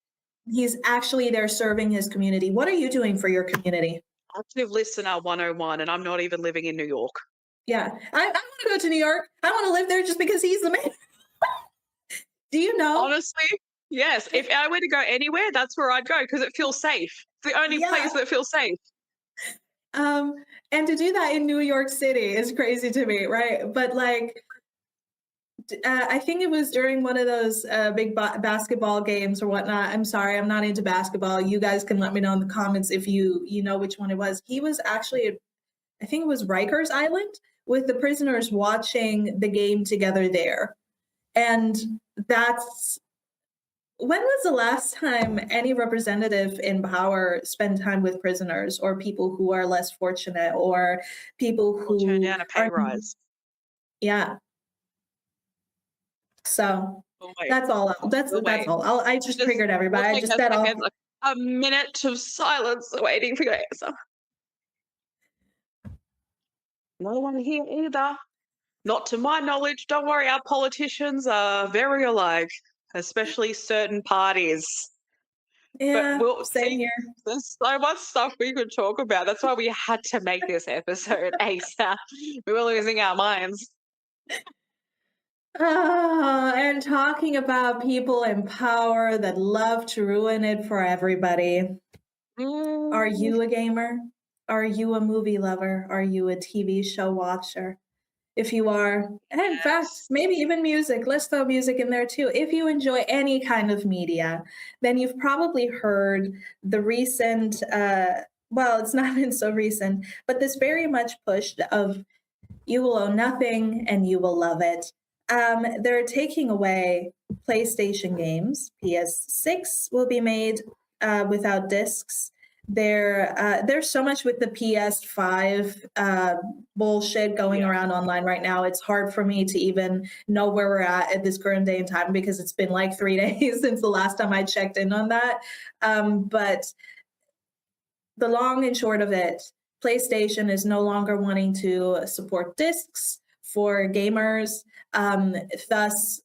He's actually there serving his community. What are you doing for your community? Active listener 101, and I'm not even living in New York. Yeah, I want to go to New York. I want to live there just because he's the man. Do you know? Honestly, yes. If I were to go anywhere, that's where I'd go because it feels safe. It's the only place that feels safe. And to do that in New York City is crazy to me, right? But like, I think it was during one of those big basketball games or whatnot. I'm sorry, I'm not into basketball. You guys can let me know in the comments if you know which one it was. He was actually, I think it was Rikers Island, with the prisoners watching the game together there. And that's... When was the last time any representative in power spent time with prisoners or people who are less fortunate or people who turn down a pay rise? Yeah. So that's all. That's all. I just triggered everybody. I just said a minute of silence waiting for your answer. No one here either. Not to my knowledge. Don't worry, our politicians are very alike, especially certain parties. Yeah, but same here. There's so much stuff we could talk about. That's why we had to make this episode ASAP. We were losing our minds. And talking about people in power that love to ruin it for everybody. Are Mm, you a gamer? Are you a movie lover? Are you a TV show watcher? If you are, and in fact, yes. maybe even music, let's throw music in there too. If you enjoy any kind of media, then you've probably heard the recent, well, it's not been so recent, but this very much pushed of you will own nothing and you will love it. They're taking away PlayStation games. PS6 will be made without discs. There's so much with the PS5 bullshit going Yeah. around online right now. It's hard for me to even know where we're at this current day and time because it's been like 3 days since the last time I checked in on that. But the long and short of it, PlayStation is no longer wanting to support discs for gamers, thus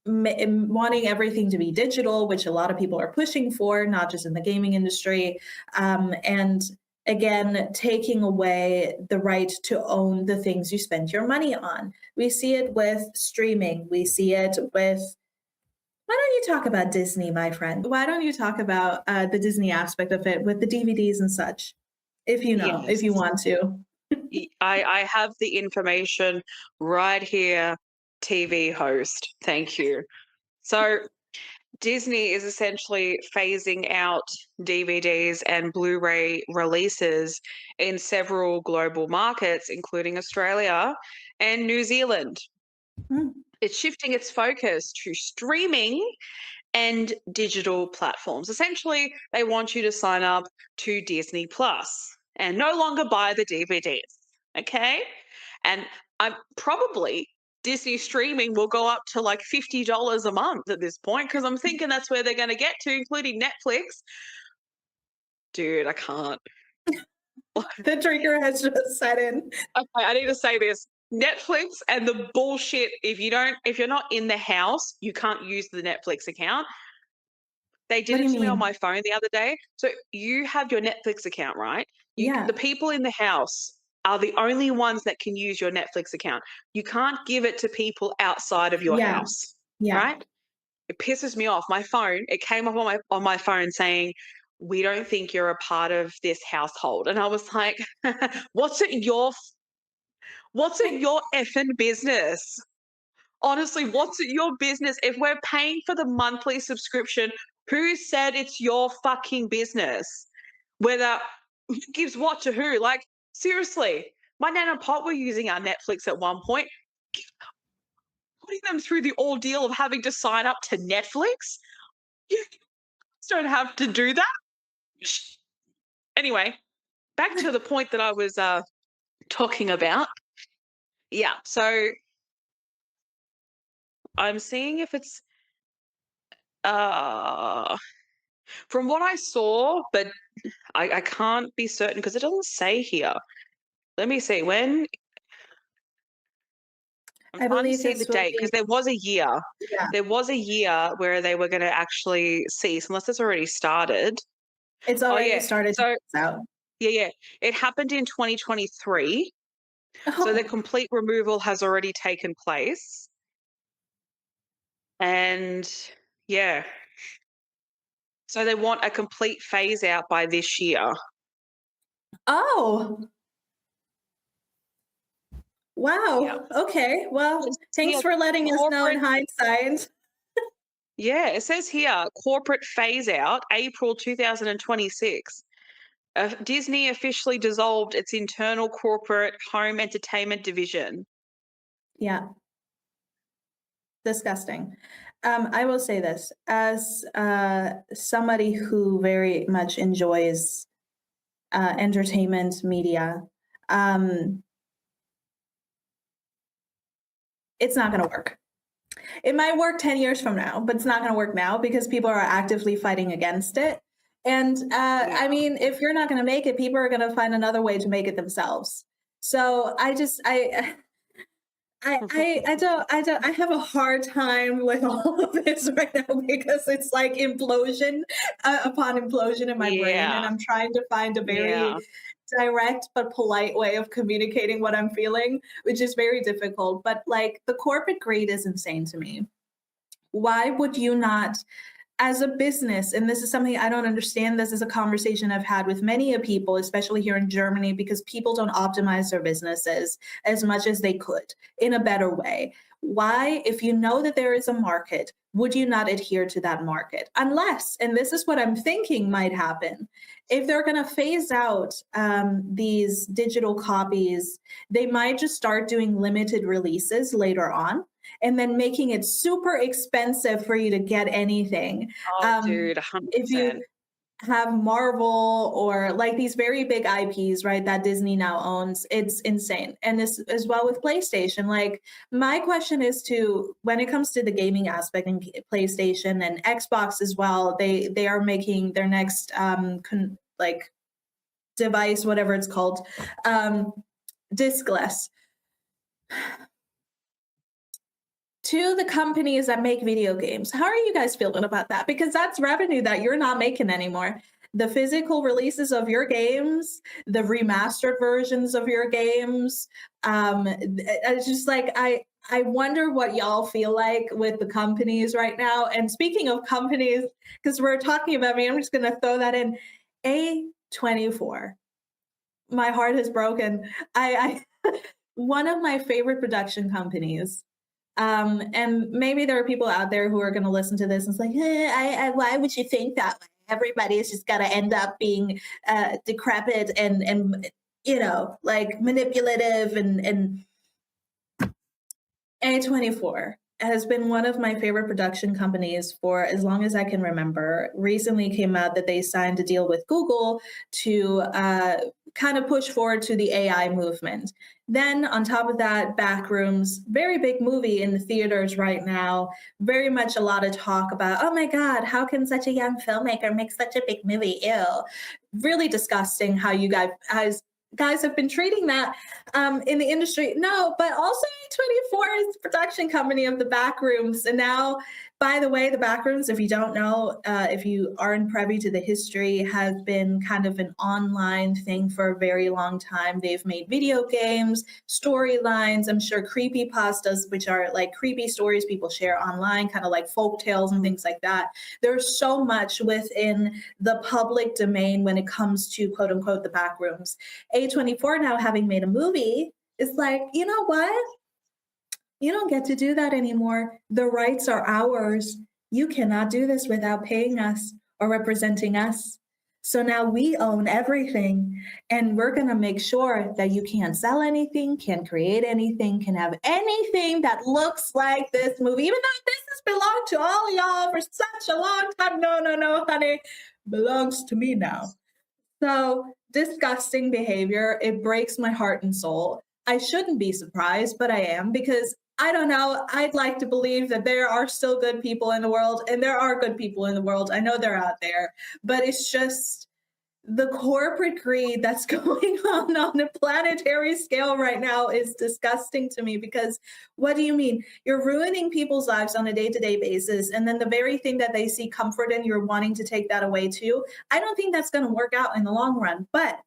wanting everything to be digital, which a lot of people are pushing for, not just in the gaming industry. And again, taking away the right to own the things you spend your money on. We see it with streaming. We see it with why don't you talk about Disney, my friend? Why don't you talk about the Disney aspect of it with the DVDs and such? If you know, if Yes. you want to. I have the information right here, TV host. Thank you. So Disney is essentially phasing out DVDs and Blu-ray releases in several global markets, including Australia and New Zealand. Hmm. It's shifting its focus to streaming and digital platforms. Essentially, they want you to sign up to Disney Plus and no longer buy the DVDs. Okay? And I'm probably Disney streaming will go up to like $50 a month at this point because I'm thinking that's where they're going to get to, including Netflix. Dude, I can't. The trigger has just set in. Okay, I need to say this. Netflix and the bullshit. If you're not in the house, you can't use the Netflix account. They What did do it you to me on mean? my phone the other day. So you have your Netflix account, right? The Yeah, people in the house are the only ones that can use your Netflix account. You can't give it to people outside of your yeah, house, yeah. right? It pisses me off. My phone, it came up on my phone saying, "We don't think you're a part of this household." And I was like, what's it your effing business? Honestly, what's it your business? If we're paying for the monthly subscription, who said it's your fucking business? Whether who gives what to who? Like, seriously, my nan and pop were using our Netflix at one point, putting them through the ordeal of having to sign up to Netflix. You don't have to do that. Anyway, back to the point that I was talking about. Yeah, so I'm seeing if it's uh from what I saw, but I can't be certain because it doesn't say here. Let me see when I'm I trying to believe see the this will date because be, there was a year. yeah, There was a year where they were going to actually cease, unless it's already started. it's Oh already yeah, started to so phase out. yeah, it happened in 2023. So the Oh, complete removal has already taken place, and yeah, so they want a complete phase out by this year. oh, Yeah, wow. Okay. Well, it's thanks here for letting us know in corporate. hindsight. Yeah, it says here corporate phase out April 2026. Disney officially dissolved its internal corporate home entertainment division. Yeah, disgusting. I will say this as somebody who very much enjoys entertainment media. Um, it's not going to work. It might work 10 years from now, but it's not going to work now because people are actively fighting against it. And Yeah. I mean, if you're not going to make it, people are going to find another way to make it themselves. So I have a hard time with all of this right now because it's like implosion upon implosion in my brain, and Yeah, I'm trying to find a yeah. very direct but polite way of communicating what I'm feeling, which is very difficult. But like the corporate greed is insane to me. Why would you not, as a business, and this is something I don't understand, this is a conversation I've had with many people, especially here in Germany, because people don't optimize their businesses as much as they could in a better way. Why, if you know that there is a market, would you not adhere to that market? Unless, and this is what I'm thinking might happen, if they're going to phase out these digital copies, they might just start doing limited releases later on and then making it super expensive for you to get anything. Oh, dude, If you 100%. have Marvel or like these very big IPs, right, that Disney now owns, it's insane. And this as well with PlayStation. Like my question is to when it comes to the gaming aspect in PlayStation and Xbox as well, they are making their next like device, whatever it's called, Discless. To the companies that make video games. How are you guys feeling about that? Because that's revenue that you're not making anymore. The physical releases of your games, the remastered versions of your games. It's just like I wonder what y'all feel like with the companies right now. And speaking of companies, because we're talking about me, I'm just gonna throw that in. A24. My heart is broken. I one of my favorite production companies, and maybe there are people out there who are going to listen to this and it's like, why would you think that way? Everybody is just got to end up being decrepit and like manipulative and A24 has been one of my favorite production companies for as long as I can remember. Recently came out that they signed a deal with Google to kind of push forward to the AI movement. Then on top of that, Backrooms, very big movie in the theaters right now. Very much a lot of talk about, oh my God, how can such a young filmmaker make such a big movie? Ew. Really disgusting how you guys have been treating that in the industry. No, but also 24 is the production company of the Backrooms. And now, by the way, the Backrooms, if you don't know, if you aren't privy to the history, has been kind of an online thing for a very long time. They've made video games, storylines, I'm sure creepy pastas, which are like creepy stories people share online, kind of like folk tales and things like that. There's so much within the public domain when it comes to quote unquote the Backrooms. A24 now having made a movie is like, you know what? You don't get to do that anymore. The rights are ours. You cannot do this without paying us or representing us. So now we own everything, and we're going to make sure that you can't sell anything, can't create anything, can have anything that looks like this movie, even though this has belonged to all of y'all for such a long time. No, no, no, honey, belongs to me now. So disgusting behavior. It breaks my heart and soul. I shouldn't be surprised, but I am because I don't know. I'd like to believe that there are still good people in the world, and there are good people in the world. I know they're out there, but it's just the corporate greed that's going on a planetary scale right now is disgusting to me because what do you mean? You're ruining people's lives on a day-to-day basis, and then the very thing that they see comfort in, you're wanting to take that away too. I don't think that's going to work out in the long run, but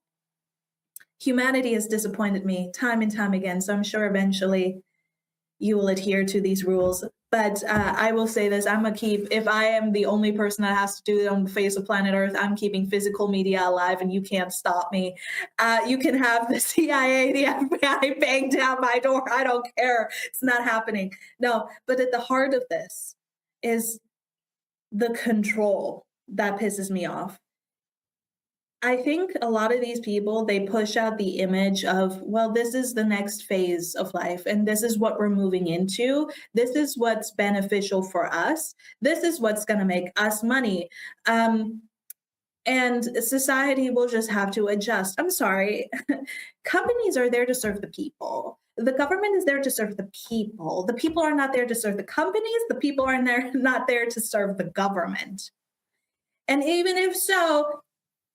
humanity has disappointed me time and time again, so I'm sure eventually you will adhere to these rules. But I will say this, I'm gonna keep, if I am the only person that has to do it on the face of planet Earth, I'm keeping physical media alive and you can't stop me. You can have the CIA, the FBI bang down my door. I don't care. It's not happening. No, but at the heart of this is the control that pisses me off. I think a lot of these people, they push out the image of, well, this is the next phase of life, and this is what we're moving into. This is what's beneficial for us. This is what's going to make us money. And society will just have to adjust. I'm sorry. Companies are there to serve the people. The government is there to serve the people. The people are not there to serve the companies. The people are not there to serve the government. And even if so,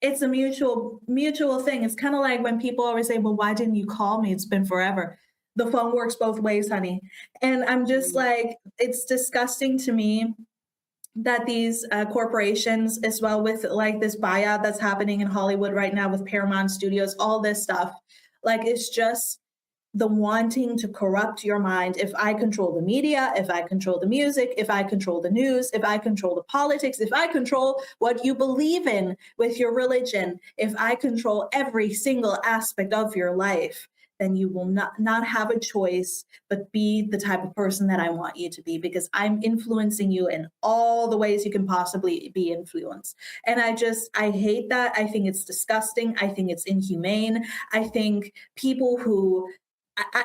it's a mutual thing. It's kind of like when people always say, well, why didn't you call me? It's been forever. The phone works both ways, honey. And I'm just like, it's disgusting to me that these corporations, as well with like this buyout that's happening in Hollywood right now with Paramount Studios, all this stuff, like it's just the wanting to corrupt your mind. If I control the media, if I control the music, if I control the news, if I control the politics, if I control what you believe in with your religion, if I control every single aspect of your life, then you will not have a choice but be the type of person that I want you to be, because I'm influencing you in all the ways you can possibly be influenced. And I hate that. I think it's disgusting. I think it's inhumane. I think people who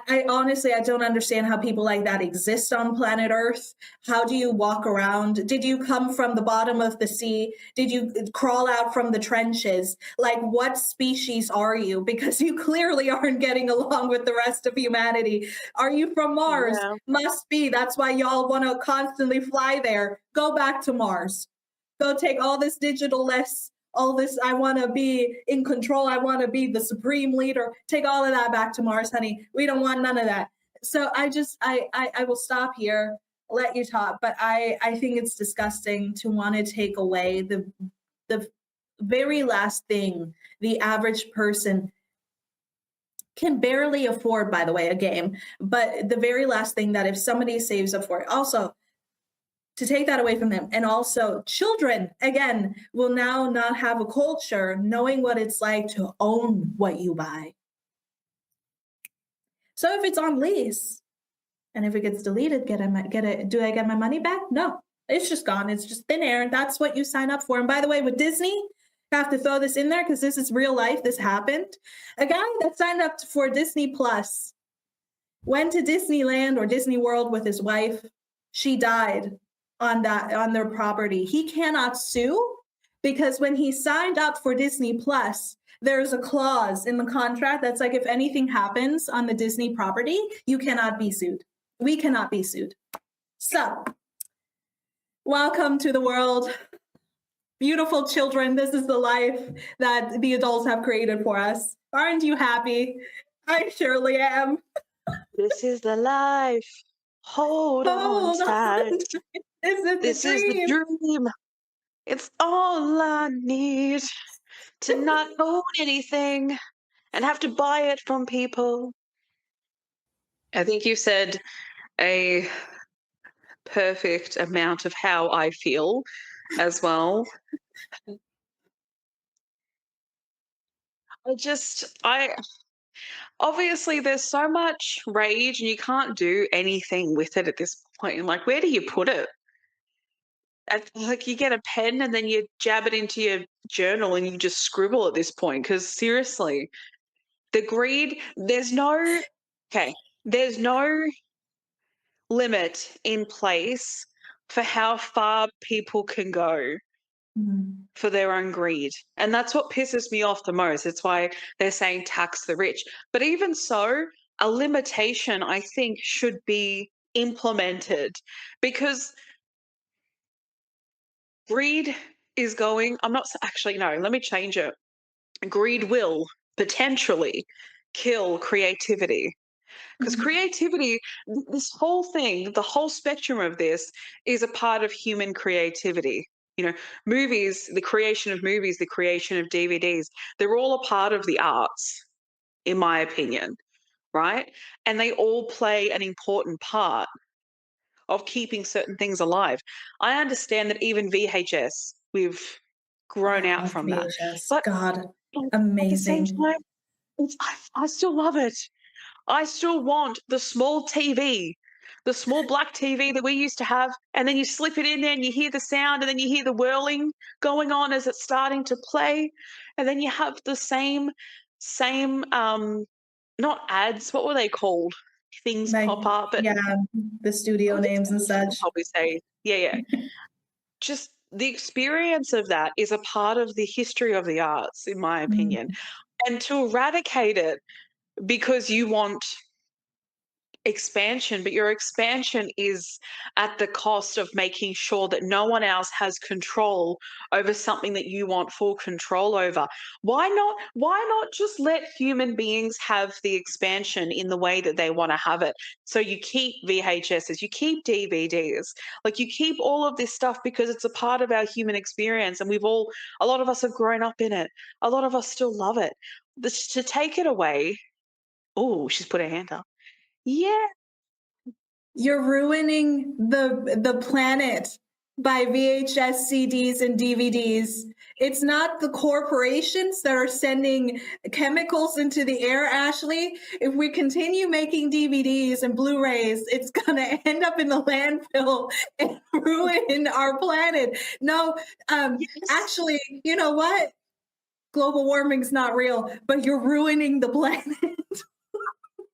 I honestly, I don't understand how people like that exist on planet Earth. How do you walk around? Did you come from the bottom of the sea? Did you crawl out from the trenches? Like, what species are you? Because you clearly aren't getting along with the rest of humanity. Are you from Mars? Yeah. Must be. That's why y'all want to constantly fly there. Go back to Mars. Go take all this digital less, all this, I want to be in control, I want to be the supreme leader. Take all of that back to Mars, honey. We don't want none of that. So I will stop here, let you talk, but I think it's disgusting to want to take away the very last thing the average person can barely afford, by the way, a game, but the very last thing that if somebody saves up for it. Also, to take that away from them. And also, children, again, will now not have a culture knowing what it's like to own what you buy. So if it's on lease and if it gets deleted, do I get my money back? No, it's just gone. It's just thin air. That's what you sign up for. And by the way, with Disney, I have to throw this in there because this is real life. This happened. A guy that signed up for Disney Plus went to Disneyland or Disney World with his wife. She died on their property. He cannot sue because when he signed up for Disney Plus, there's a clause in the contract that's like, if anything happens on the Disney property, you cannot be sued. We cannot be sued. So, welcome to the world. Beautiful children, this is the life that the adults have created for us. Aren't you happy? I surely am. This is the life. Hold on tight. This is the dream. It's all I need to not own anything and have to buy it from people. I think you said a perfect amount of how I feel as well. I obviously there's so much rage and you can't do anything with it at this point. Like, where do you put it? Like, you get a pen and then you jab it into your journal and you just scribble at this point. Because seriously, the greed, there's no limit in place for how far people can go for their own greed. And that's what pisses me off the most. It's why they're saying tax the rich. But even so, a limitation, I think, should be implemented, because greed is going, I'm not actually, no, let me change it. Greed will potentially kill creativity. Because creativity, this whole thing, the whole spectrum of this is a part of human creativity. You know, movies, the creation of movies, the creation of DVDs, they're all a part of the arts, in my opinion, right? And they all play an important part of keeping certain things alive. I understand that even VHS, we've grown out from that. VHS. But God, at the same amazing. time, I still love it. I still want the small TV, the small black TV that we used to have, and then you slip it in there and you hear the sound and then you hear the whirling going on as it's starting to play, and then you have the same not ads, what were they called? Things Like, pop up, but yeah, the studio names and such. probably say, yeah. Just the experience of that is a part of the history of the arts, in my opinion. And to eradicate it because you want expansion, but your expansion is at the cost of making sure that no one else has control over something that you want full control over. Why not just let human beings have the expansion in the way that they want to have it? So you keep VHSs, you keep DVDs, like you keep all of this stuff because it's a part of our human experience, and a lot of us have grown up in it. A lot of us still love it. To take it away, oh, she's put her hand up. Yeah. You're ruining the planet by VHS, CDs, and DVDs. It's not the corporations that are sending chemicals into the air, Ashley. If we continue making DVDs and Blu-rays, it's going to end up in the landfill and ruin our planet. No, actually, you know what? Global warming's not real, but you're ruining the planet.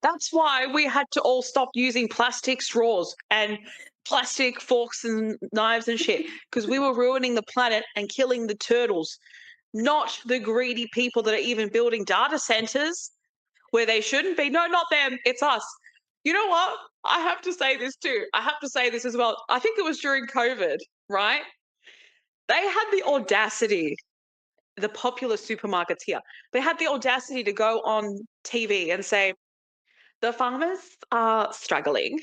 That's why we had to all stop using plastic straws and plastic forks and knives and shit, because we were ruining the planet and killing the turtles, not the greedy people that are even building data centers where they shouldn't be. No, not them. It's us. You know what? I have to say this too. I have to say this as well. I think it was during COVID, right? They had the audacity, the popular supermarkets here, they had the audacity to go on TV and say, the farmers are struggling.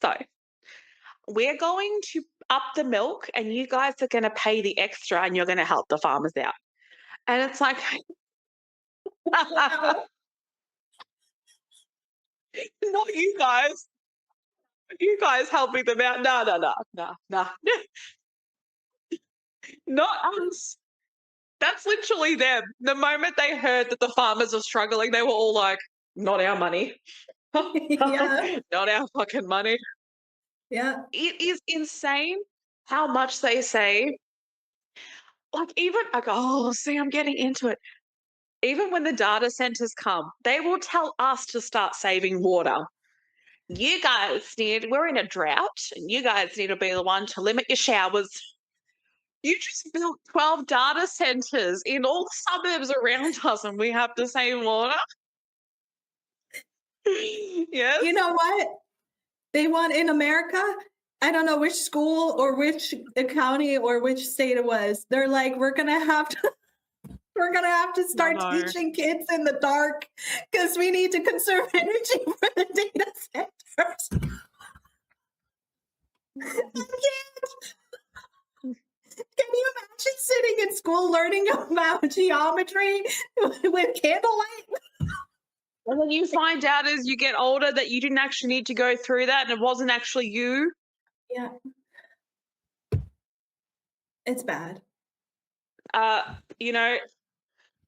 So we're going to up the milk and you guys are going to pay the extra and you're going to help the farmers out. And it's like, Wow. not you guys. You guys helping them out. No. Not us. That's literally them. The moment they heard that the farmers are struggling, they were all like, not our money. Yeah. Not our fucking money. Yeah. It is insane how much they say. Like, even, like, oh, see, I'm getting into it. Even when the data centers come, they will tell us to start saving water. We're in a drought, and you guys need to be the one to limit your showers. You just built 12 data centers in all the suburbs around us, and we have to save water. Yes. You know what? They want in America, I don't know which school or which county or which state it was. They're like, we're gonna have to start No. teaching kids in the dark because we need to conserve energy for the data centers. I can't. Can you imagine sitting in school learning about geometry with candlelight? And then you find out as you get older that you didn't actually need to go through that, and it wasn't actually you. Yeah. It's bad. You know,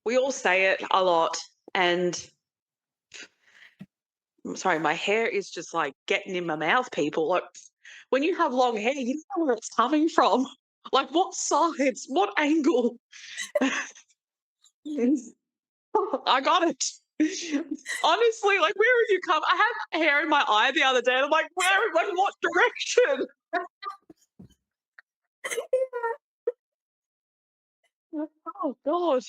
we all say it a lot, and I'm sorry, my hair is just like getting in my mouth, people. Like, when you have long hair, you don't know where it's coming from. Like, what sides, what angle? I got it. Honestly, like, where have you come? I had hair in my eye the other day, and I'm like, like, what direction? Oh God.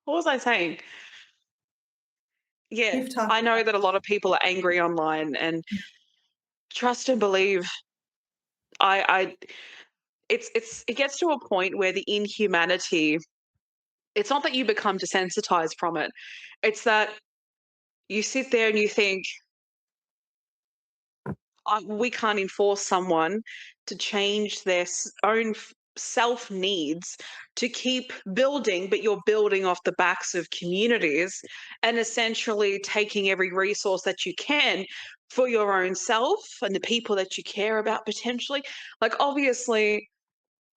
What was I saying? Yeah, You've talked I know that a lot of people are angry online, and trust and believe. I it gets to a point where the inhumanity. It's not that you become desensitized from it. It's that you sit there and you think, we can't enforce someone to change their own self needs to keep building, but you're building off the backs of communities and essentially taking every resource that you can for your own self and the people that you care about potentially. Like, obviously,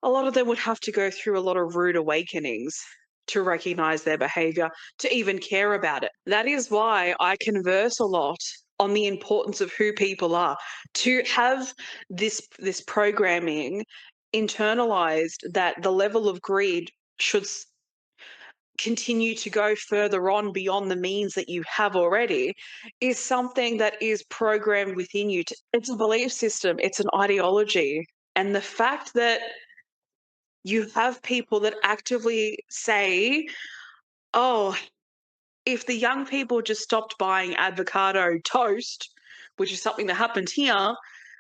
a lot of them would have to go through a lot of rude awakenings to recognize their behavior, to even care about it. That is why I converse a lot on the importance of who people are, to have this programming internalized that the level of greed should continue to go further on beyond the means that you have already is something that is programmed within you. It's a belief system, it's an ideology. And the fact that you have people that actively say, oh, if the young people just stopped buying avocado toast, which is something that happened here,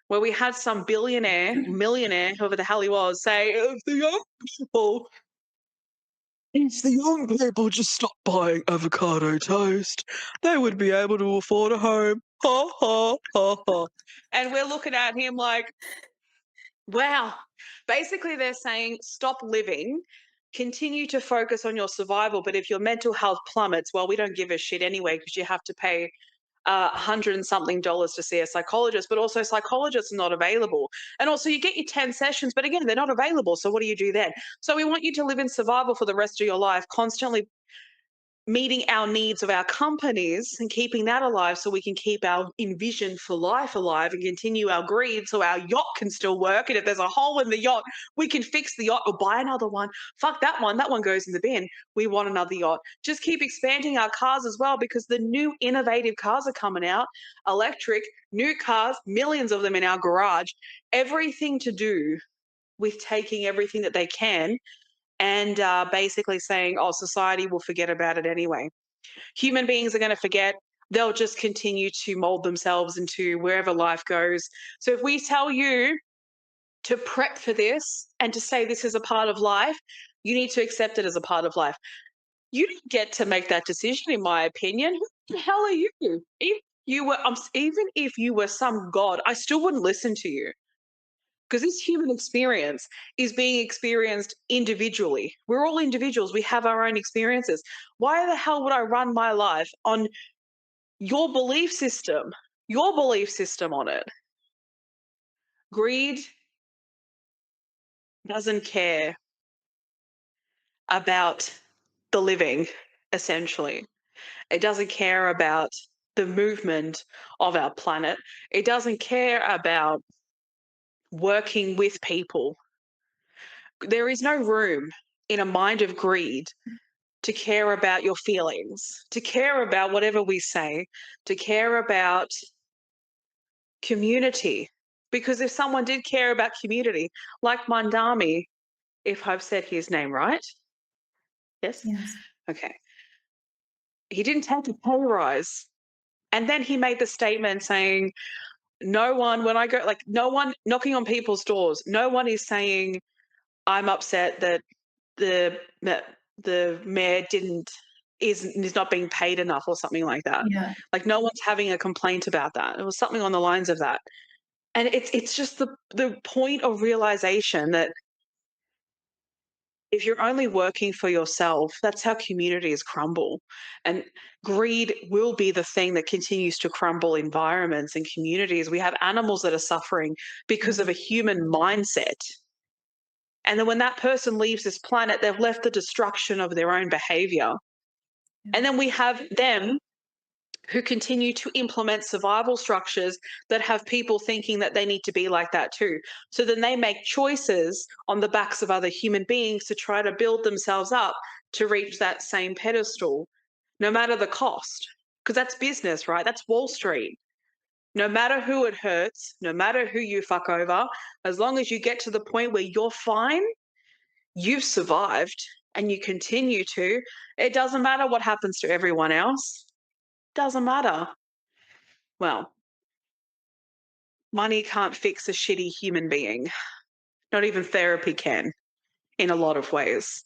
where we had some billionaire, millionaire, whoever the hell he was, say, if the young people just stopped buying avocado toast, they would be able to afford a home. Ha, ha, ha, ha. And we're looking at him like, wow. Basically, they're saying stop living, continue to focus on your survival. But if your mental health plummets, well, we don't give a shit anyway because you have to pay $100 and something to see a psychologist, but also psychologists are not available. And also you get your 10 sessions, but again, they're not available. So what do you do then? So we want you to live in survival for the rest of your life, constantly meeting our needs of our companies and keeping that alive so we can keep our envision for life alive and continue our greed so our yacht can still work. And if there's a hole in the yacht, we can fix the yacht or buy another one. Fuck that one. That one goes in the bin. We want another yacht. Just keep expanding our cars as well because the new innovative cars are coming out. Electric, new cars, millions of them in our garage. Everything to do with taking everything that they can and basically saying, oh, society will forget about it anyway. Human beings are going to forget. They'll just continue to mold themselves into wherever life goes. So if we tell you to prep for this and to say this is a part of life, you need to accept it as a part of life. You don't get to make that decision, in my opinion. Who the hell are you? Even if you were some god, I still wouldn't listen to you. Because this human experience is being experienced individually. We're all individuals. We have our own experiences. Why the hell would I run my life on your belief system on it? Greed doesn't care about the living, essentially. It doesn't care about the movement of our planet. It doesn't care about working with people. There is no room in a mind of greed to care about your feelings, to care about whatever we say, to care about community. Because if someone did care about community, like Mandami, if I've said his name right, yes? Yes. Okay. He didn't take a pay rise. And then he made the statement saying, no one, when I go, like, no one knocking on people's doors, no one is saying, I'm upset that the mayor is not being paid enough or something like that. Yeah. Like no one's having a complaint about that. It was something on the lines of that. And it's just the point of realization that if you're only working for yourself, that's how communities crumble. And greed will be the thing that continues to crumble environments and communities. We have animals that are suffering because of a human mindset. And then when that person leaves this planet, they've left the destruction of their own behavior. And then we have them who continue to implement survival structures that have people thinking that they need to be like that too. So then they make choices on the backs of other human beings to try to build themselves up to reach that same pedestal, no matter the cost. Because that's business, right? That's Wall Street. No matter who it hurts, no matter who you fuck over, as long as you get to the point where you're fine, you've survived and you continue to. It doesn't matter what happens to everyone else. Doesn't matter. Well, money can't fix a shitty human being. Not even therapy can, in a lot of ways.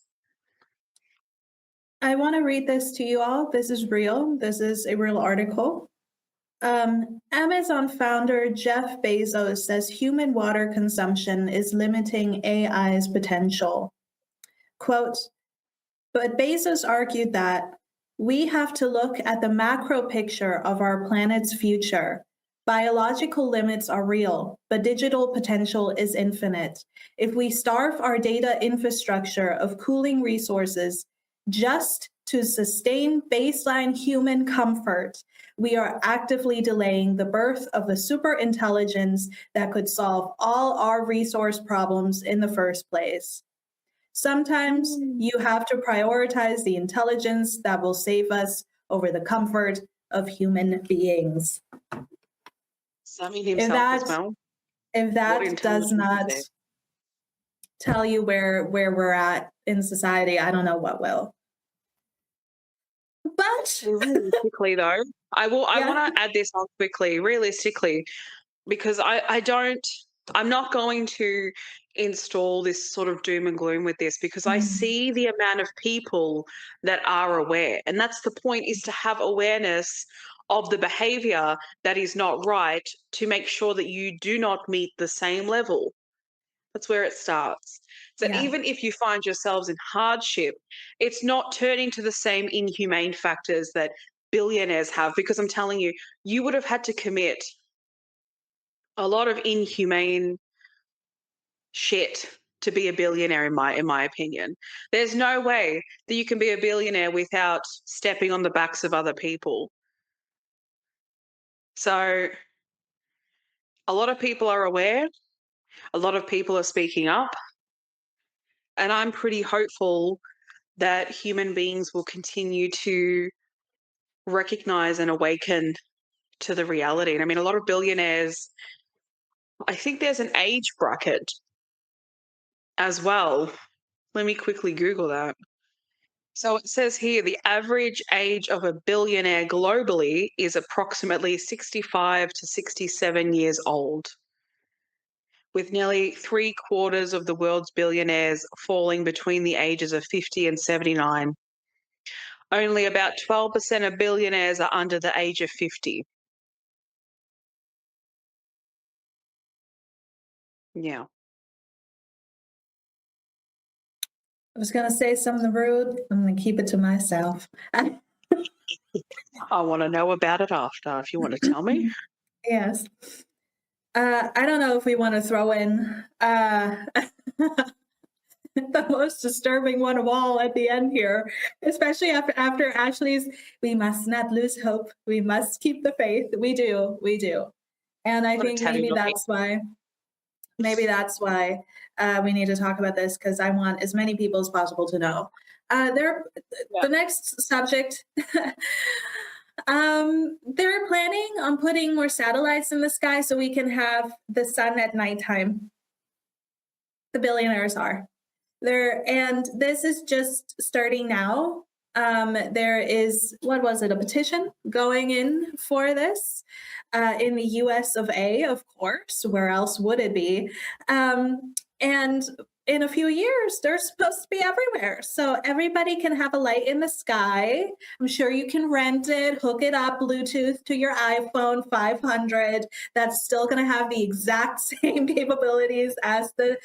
I want to read this to you all. This is real. This is a real article. Amazon founder Jeff Bezos says human water consumption is limiting AI's potential. Quote, but Bezos argued that we have to look at the macro picture of our planet's future. Biological limits are real, but digital potential is infinite. If we starve our data infrastructure of cooling resources just to sustain baseline human comfort, we are actively delaying the birth of a superintelligence that could solve all our resource problems in the first place. Sometimes you have to prioritize the intelligence that will save us over the comfort of human beings. Summing himself as well. If that does not tell you where we're at in society, I don't know what will. But Realistically, though, I yeah. want to add this on quickly. Realistically, because I'm not going to install this sort of doom and gloom with this, because I Mm, see the amount of people that are aware, and that's the point, is to have awareness of the behavior that is not right, to make sure that you do not meet the same level. That's where it starts. So yeah. even if you find yourselves in hardship, it's not turning to the same inhumane factors that billionaires have, because I'm telling you, you would have had to commit a lot of inhumane shit to be a billionaire, in my opinion. There's no way that you can be a billionaire without stepping on the backs of other people. So a lot of people are aware, a lot of people are speaking up, and I'm pretty hopeful that human beings will continue to recognize and awaken to the reality. And I mean, a lot of billionaires, I think there's an age bracket as well. Let me quickly Google that. So it says here the average age of a billionaire globally is approximately 65 to 67 years old, with nearly three-quarters of the world's billionaires falling between the ages of 50 and 79. Only about 12% of billionaires are under the age of 50. Yeah. I was gonna say something rude. I'm gonna keep it to myself. I want to know about it after, if you want to tell me. Yes. I don't know if we want to throw in the most disturbing one of all at the end here, especially after Ashley's. We must not lose hope. We must keep the faith. We do, and I Put a think tattoo on me. maybe that's why we need to talk about this, because I want as many people as possible to know. There, Yeah. the next subject. They're planning on putting more satellites in the sky so we can have the sun at nighttime. The billionaires are there, and this is just starting now. There is, what was it, a petition going in for this in the US of A, of course. Where else would it be? And in a few years, they're supposed to be everywhere. So everybody can have a light in the sky. I'm sure you can rent it, hook it up Bluetooth to your iPhone 500. That's still going to have the exact same capabilities as the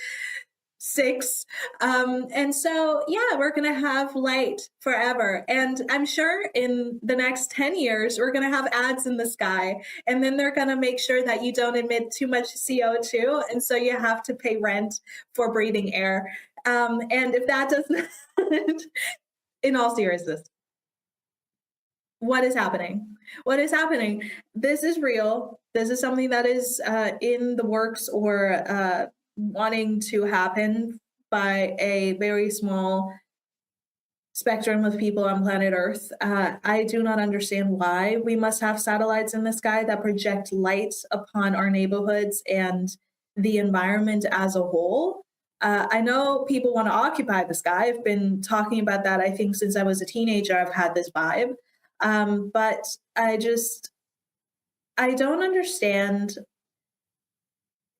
6. And so, yeah, we're going to have light forever. And I'm sure in the next 10 years, we're going to have ads in the sky. And then they're going to make sure that you don't emit too much CO2. And so you have to pay rent for breathing air. And if that doesn't, in all seriousness, what is happening? What is happening? This is real. This is something that is in the works, or wanting to happen by a very small spectrum of people on planet Earth. I do not understand why we must have satellites in the sky that project light upon our neighborhoods and the environment as a whole. I know people want to occupy the sky. I've been talking about that, I think, since I was a teenager. I've had this vibe. But I don't understand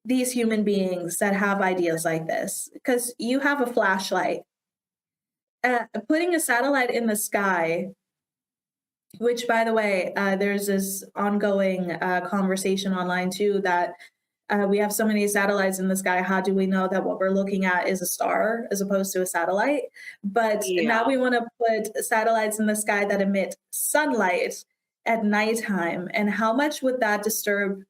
these human beings that have ideas like this, because you have a flashlight. Putting a satellite in the sky, which, by the way, there's this ongoing conversation online too, that we have so many satellites in the sky. How do we know that what we're looking at is a star as opposed to a satellite? But now Yeah. we want to put satellites in the sky that emit sunlight at nighttime. And how much would that disturb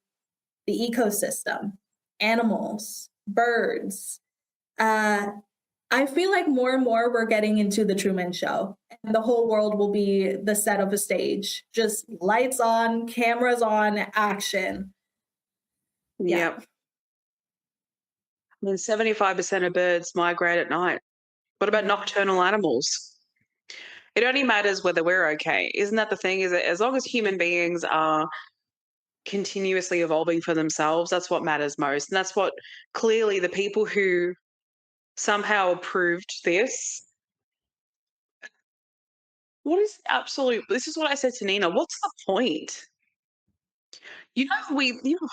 the ecosystem, animals, birds? I feel like more and more we're getting into the Truman Show, and the whole world will be the set of a stage. Just lights on, cameras on, action. Yeah. Yep. I mean, 75% of birds migrate at night. What about Yeah. nocturnal animals? It only matters whether we're okay. Isn't that the thing? Is that as long as human beings are continuously evolving for themselves, that's what matters most. And that's what clearly the people who somehow approved this, this is what I said to Nina. What's the point?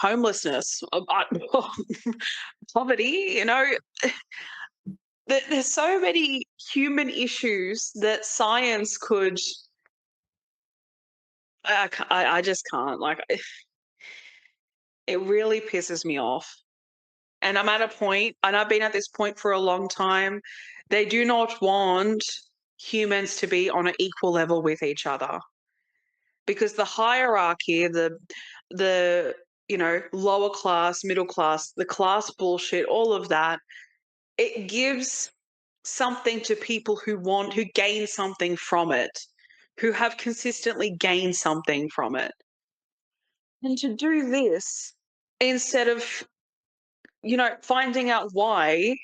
Homelessness, poverty, there's so many human issues that science could. I just can't. Like, it really pisses me off. And I'm at a point, and I've been at this point for a long time. They do not want humans to be on an equal level with each other, because the hierarchy, the lower class, middle class, the class bullshit, all of that, it gives something to people who gain something from it, who have consistently gained something from it. And to do this instead of, finding out why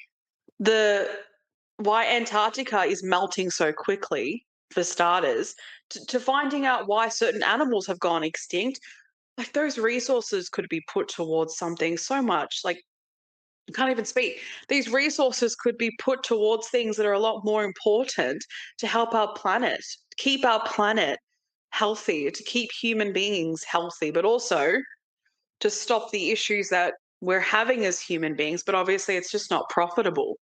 Antarctica is melting so quickly, for starters, to finding out why certain animals have gone extinct, like, those resources could be put towards something so much, like, I can't even speak. These resources could be put towards things that are a lot more important to help our planet, keep our planet healthy, to keep human beings healthy, but also to stop the issues that we're having as human beings. But obviously, it's just not profitable.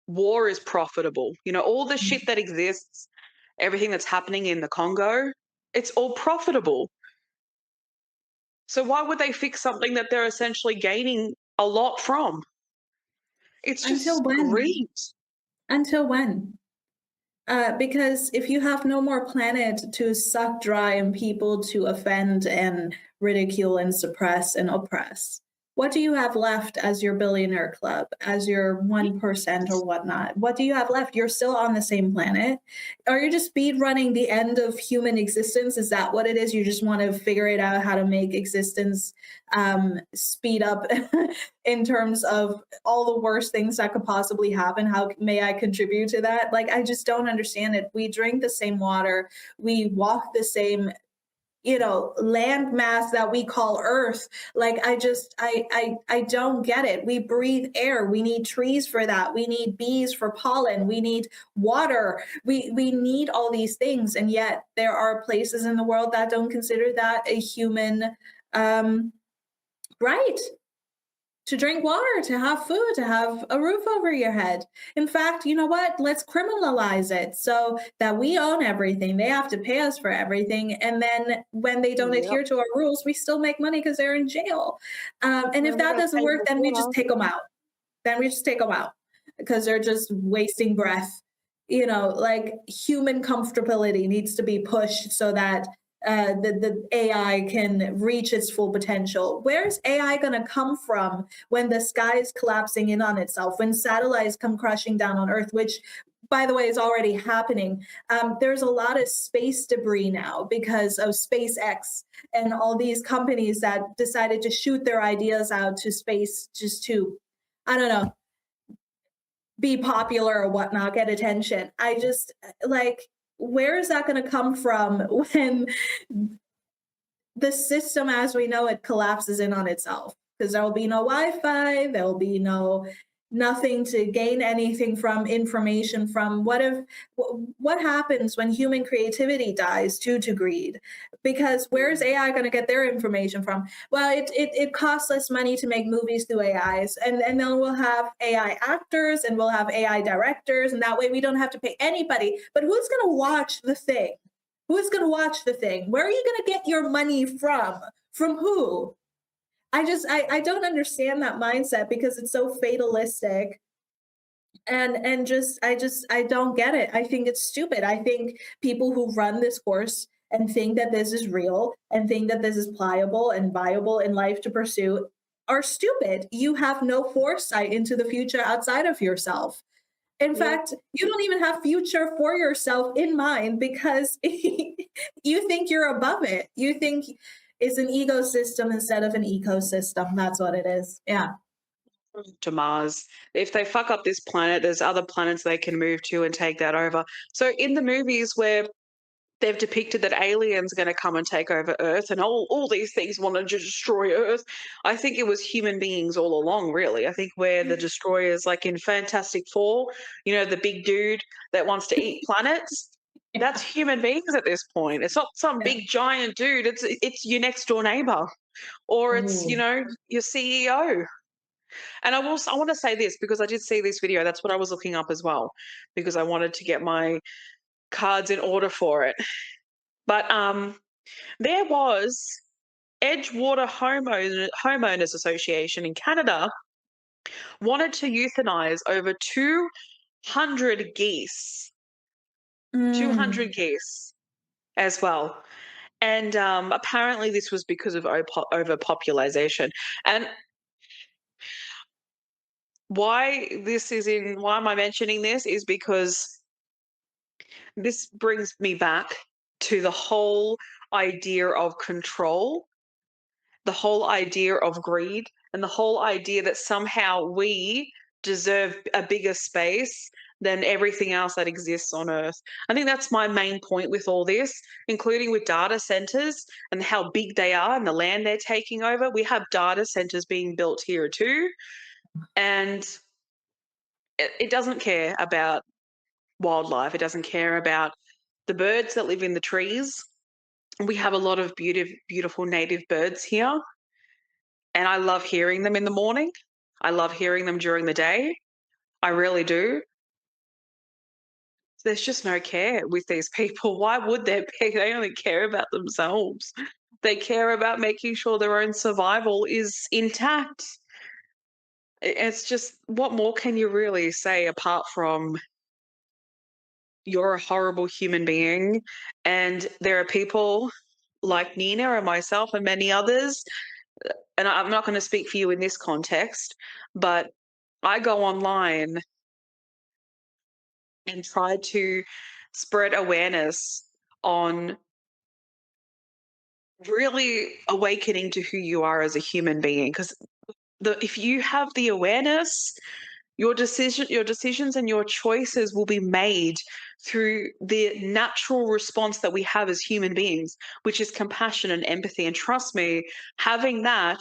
War is profitable. All the shit that exists, everything that's happening in the Congo, it's all profitable. So why would they fix something that they're essentially gaining a lot from? It's Until just when? greed. Until when? Because if you have no more planet to suck dry and people to offend and ridicule and suppress and oppress, what do you have left as your billionaire club, as your 1% or whatnot? What do you have left? You're still on the same planet. Are you just speed running the end of human existence? Is that what it is? You just want to figure it out how to make existence speed up in terms of all the worst things that could possibly happen. How may I contribute to that? Like, I just don't understand it. We drink the same water, we walk the same land mass that we call earth. Like, I don't get it. We breathe air, we need trees for that, we need bees for pollen, we need water, we need all these things, and yet there are places in the world that don't consider that a human right to drink water, to have food, to have a roof over your head. In fact, you know what? Let's criminalize it so that we own everything. They have to pay us for everything. And then when they don't Yep. adhere to our rules, we still make money because they're in jail. And if We're that gonna doesn't pay work, for then we just water. take them out. Because they're just wasting breath. Like, human comfortability needs to be pushed so that the AI can reach its full potential. Where's AI going to come from when the sky is collapsing in on itself, when satellites come crashing down on Earth, which, by the way, is already happening? There's a lot of space debris now because of SpaceX and all these companies that decided to shoot their ideas out to space just to, I don't know, be popular or whatnot, get attention. I just, like, where is that going to come from when the system as we know it collapses in on itself? Because there will be no Wi-Fi, there will be nothing to gain anything from, information from. What happens when human creativity dies due to greed? Because where's AI going to get their information from? Well, it costs less money to make movies through AIs, and then we'll have AI actors and we'll have AI directors, and that way we don't have to pay anybody. But who's going to watch the thing? Who's going to watch the thing? Where are you going to get your money from? From who? I don't understand that mindset because it's so fatalistic, and I don't get it. I think it's stupid. I think people who run this course and think that this is real and think that this is pliable and viable in life to pursue are stupid. You have no foresight into the future outside of yourself. In fact, you don't even have future for yourself in mind because you think you're above it. You think it's an ecosystem instead of an ecosystem. That's what it is. Yeah. To Mars. If they fuck up this planet, there's other planets they can move to and take that over. So in the movies where they've depicted that aliens are going to come and take over Earth and all these things wanted to destroy Earth, I think it was human beings all along, really. I think we're the destroyers, like in Fantastic Four, the big dude that wants to eat planets. That's human beings at this point. It's not some Yeah. big giant dude. It's your next door neighbor, or it's, you Ooh. know, your CEO. And I want to say this because I did see this video. That's what I was looking up as well, because I wanted to get my cards in order for it. But there was Edgewater Homeowners Association in Canada wanted to euthanize over 200 geese, Mm. 200 geese as well. And apparently this was because of overpopulation. And why am I mentioning this is because this brings me back to the whole idea of control, the whole idea of greed, and the whole idea that somehow we deserve a bigger space than everything else that exists on Earth. I think that's my main point with all this, including with data centers and how big they are and the land they're taking over. We have data centers being built here too, and it doesn't care about wildlife. It doesn't care about the birds that live in the trees. We have a lot of beautiful native birds here, and I love hearing them in the morning. I love hearing them during the day. I really do. There's just no care with these people. Why would there be? They only care about themselves. They care about making sure their own survival is intact. It's just, what more can you really say apart from you're a horrible human being? And there are people like Nina and myself and many others, and I'm not going to speak for you in this context, but I go online and try to spread awareness on really awakening to who you are as a human being. Because if you have the awareness, your decisions and your choices will be made through the natural response that we have as human beings, which is compassion and empathy. And trust me, having that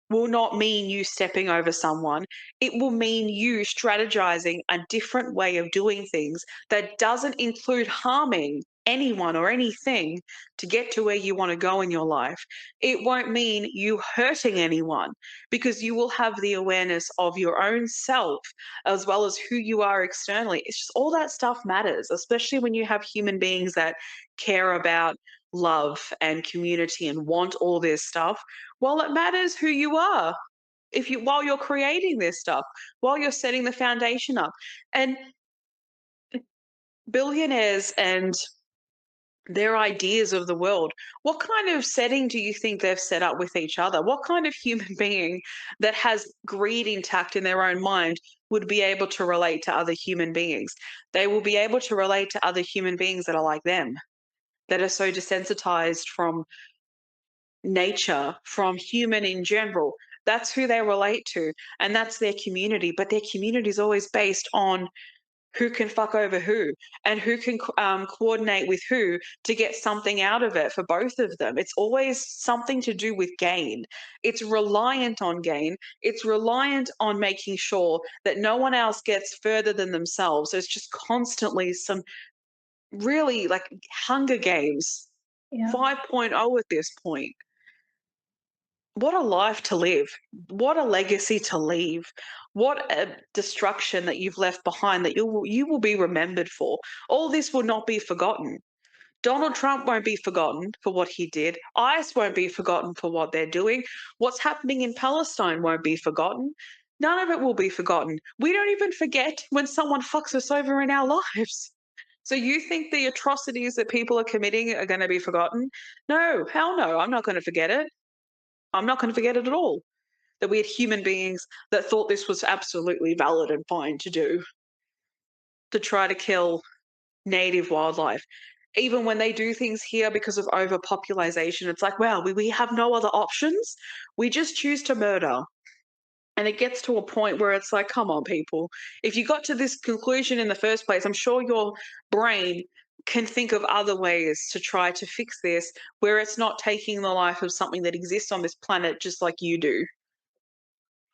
will not mean you stepping over someone. It will mean you strategizing a different way of doing things that doesn't include harming anyone or anything to get to where you want to go in your life. It won't mean you hurting anyone, because you will have the awareness of your own self as well as who you are externally. It's just, all that stuff matters, especially when you have human beings that care about love and community and want all this stuff. Well, it matters who you are. If you, while you're creating this stuff, while you're setting the foundation up. And billionaires and their ideas of the world, what kind of setting do you think they've set up with each other? What kind of human being that has greed intact in their own mind would be able to relate to other human beings? They will be able to relate to other human beings that are like them, that are so desensitized from nature, from human in general. That's who they relate to, and that's their community. But their community is always based on who can fuck over who, and who can coordinate with who to get something out of it for both of them. It's always something to do with gain. It's reliant on gain. It's reliant on making sure that no one else gets further than themselves. There's just constantly some really like Hunger Games Yeah. 5.0 at this point. What a life to live. What a legacy to leave. What a destruction that you've left behind that you will be remembered for. All this will not be forgotten. Donald Trump won't be forgotten for what he did. ICE won't be forgotten for what they're doing. What's happening in Palestine won't be forgotten. None of it will be forgotten. We don't even forget when someone fucks us over in our lives. So you think the atrocities that people are committing are going to be forgotten? No, hell no. I'm not going to forget it. I'm not going to forget it at all. That we had human beings that thought this was absolutely valid and fine to do, to try to kill native wildlife. Even when they do things here because of overpopulation, it's like, well, we have no other options. We just choose to murder. And it gets to a point where it's like, come on, people. If you got to this conclusion in the first place, I'm sure your brain can think of other ways to try to fix this where it's not taking the life of something that exists on this planet just like you do.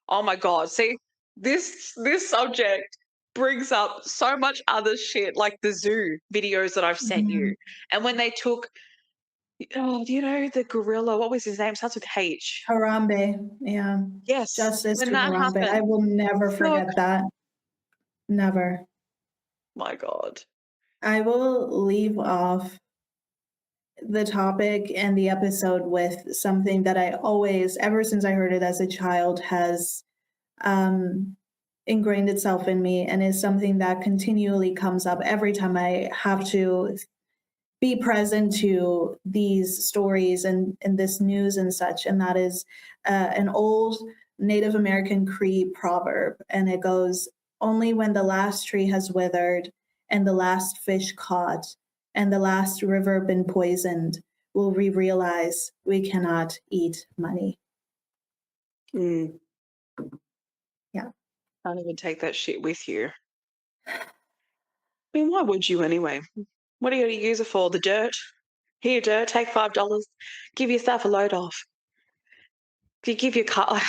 Oh my God. See, this subject brings up so much other shit, like the zoo videos that I've sent you. Mhm. And when they took, oh, do you know the gorilla? What was his name? Starts with H. Harambe, yeah. Yes, Justice when to that Harambe. I happened. will never So, forget that. Never. my God. I will leave off the topic and the episode with something that I always, ever since I heard it as a child, has um, ingrained itself in me and is something that continually comes up every time I have to be present to these stories and this news and such. And that is an old Native American Cree proverb. And it goes, only when the last tree has withered and the last fish caught and the last river been poisoned will we realize we cannot eat money. Mm, Yeah. can't even take that shit with you. I mean, why would you anyway? What are you going to use it for? The dirt? Here, dirt, take $5. Give yourself a load off. You give your car.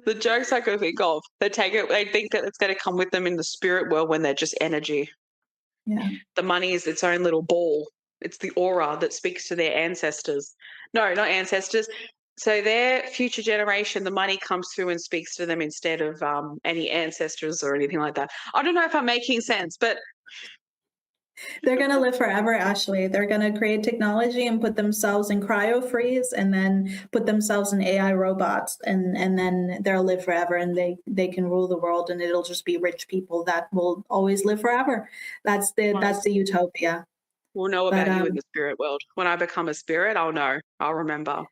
The jokes I can think of, they take it, they think that it's going to come with them in the spirit world when they're just energy. Yeah. The money is its own little ball. It's the aura that speaks to their ancestors. No, not ancestors. So their future generation, the money comes through and speaks to them instead of any ancestors or anything like that. I don't know if I'm making sense, but They're going to live forever, Ashley. They're going to create technology and put themselves in cryo freeze and then put themselves in AI robots and then they'll live forever and they can rule the world and it'll just be rich people that will always live forever. That's the utopia. we'll know But about you in the spirit world. When I become a spirit, I'll know. I'll remember.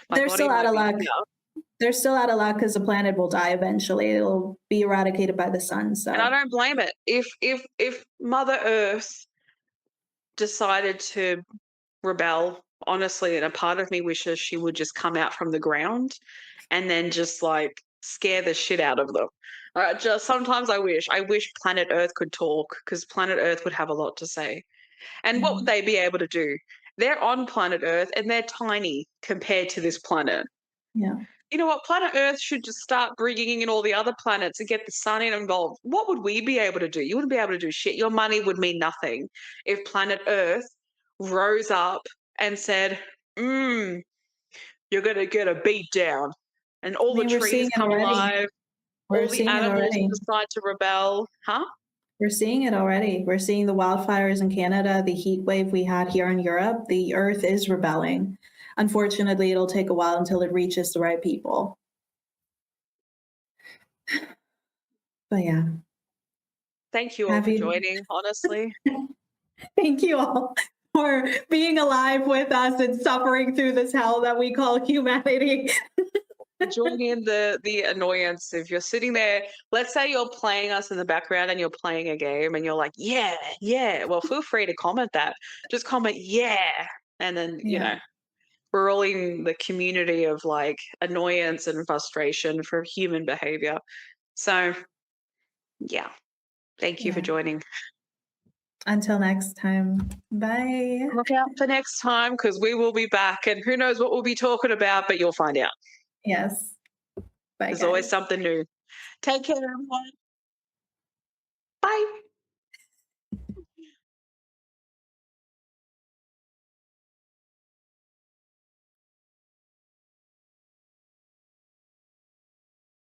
My they're body still out might of be luck. here. They're still out of luck because the planet will die eventually. It'll be eradicated by the sun. And I So don't blame it. If Mother Earth decided to rebel, honestly, and a part of me wishes she would just come out from the ground and then just like scare the shit out of them. Just sometimes I wish planet Earth could talk because planet Earth would have a lot to say. And what would they be able to do? They're on planet Earth and they're tiny compared to this planet. yeah. You know what? Planet Earth should just start bringing in all the other planets and get the sun involved. What would we be able to do? You wouldn't be able to do shit. Your money would mean nothing if planet Earth rose up and said, you're going to get a beat down. And all I the mean, we're trees seeing it come already. alive, We're all the seeing it animals already. decide to rebel. Huh? We're seeing it already. We're seeing the wildfires in Canada, the heat wave we had here in Europe. The earth is rebelling. Unfortunately, it'll take a while until it reaches the right people. But yeah. Thank you all for joining, honestly. Thank you all for being alive with us and suffering through this hell that we call humanity. Join in the annoyance if you're sitting there. Let's say you're playing us in the background and you're playing a game and you're like, yeah, yeah. Well, feel free to comment that. Just comment, yeah. And then, Yeah. we're all in the community of like annoyance and frustration for human behavior. So, yeah. Thank you for Yeah. joining. Until next time. Bye. Look out for next time because we will be back and who knows what we'll be talking about, but you'll find out. Yes. Bye, There's always guys. something new. Take care, everyone.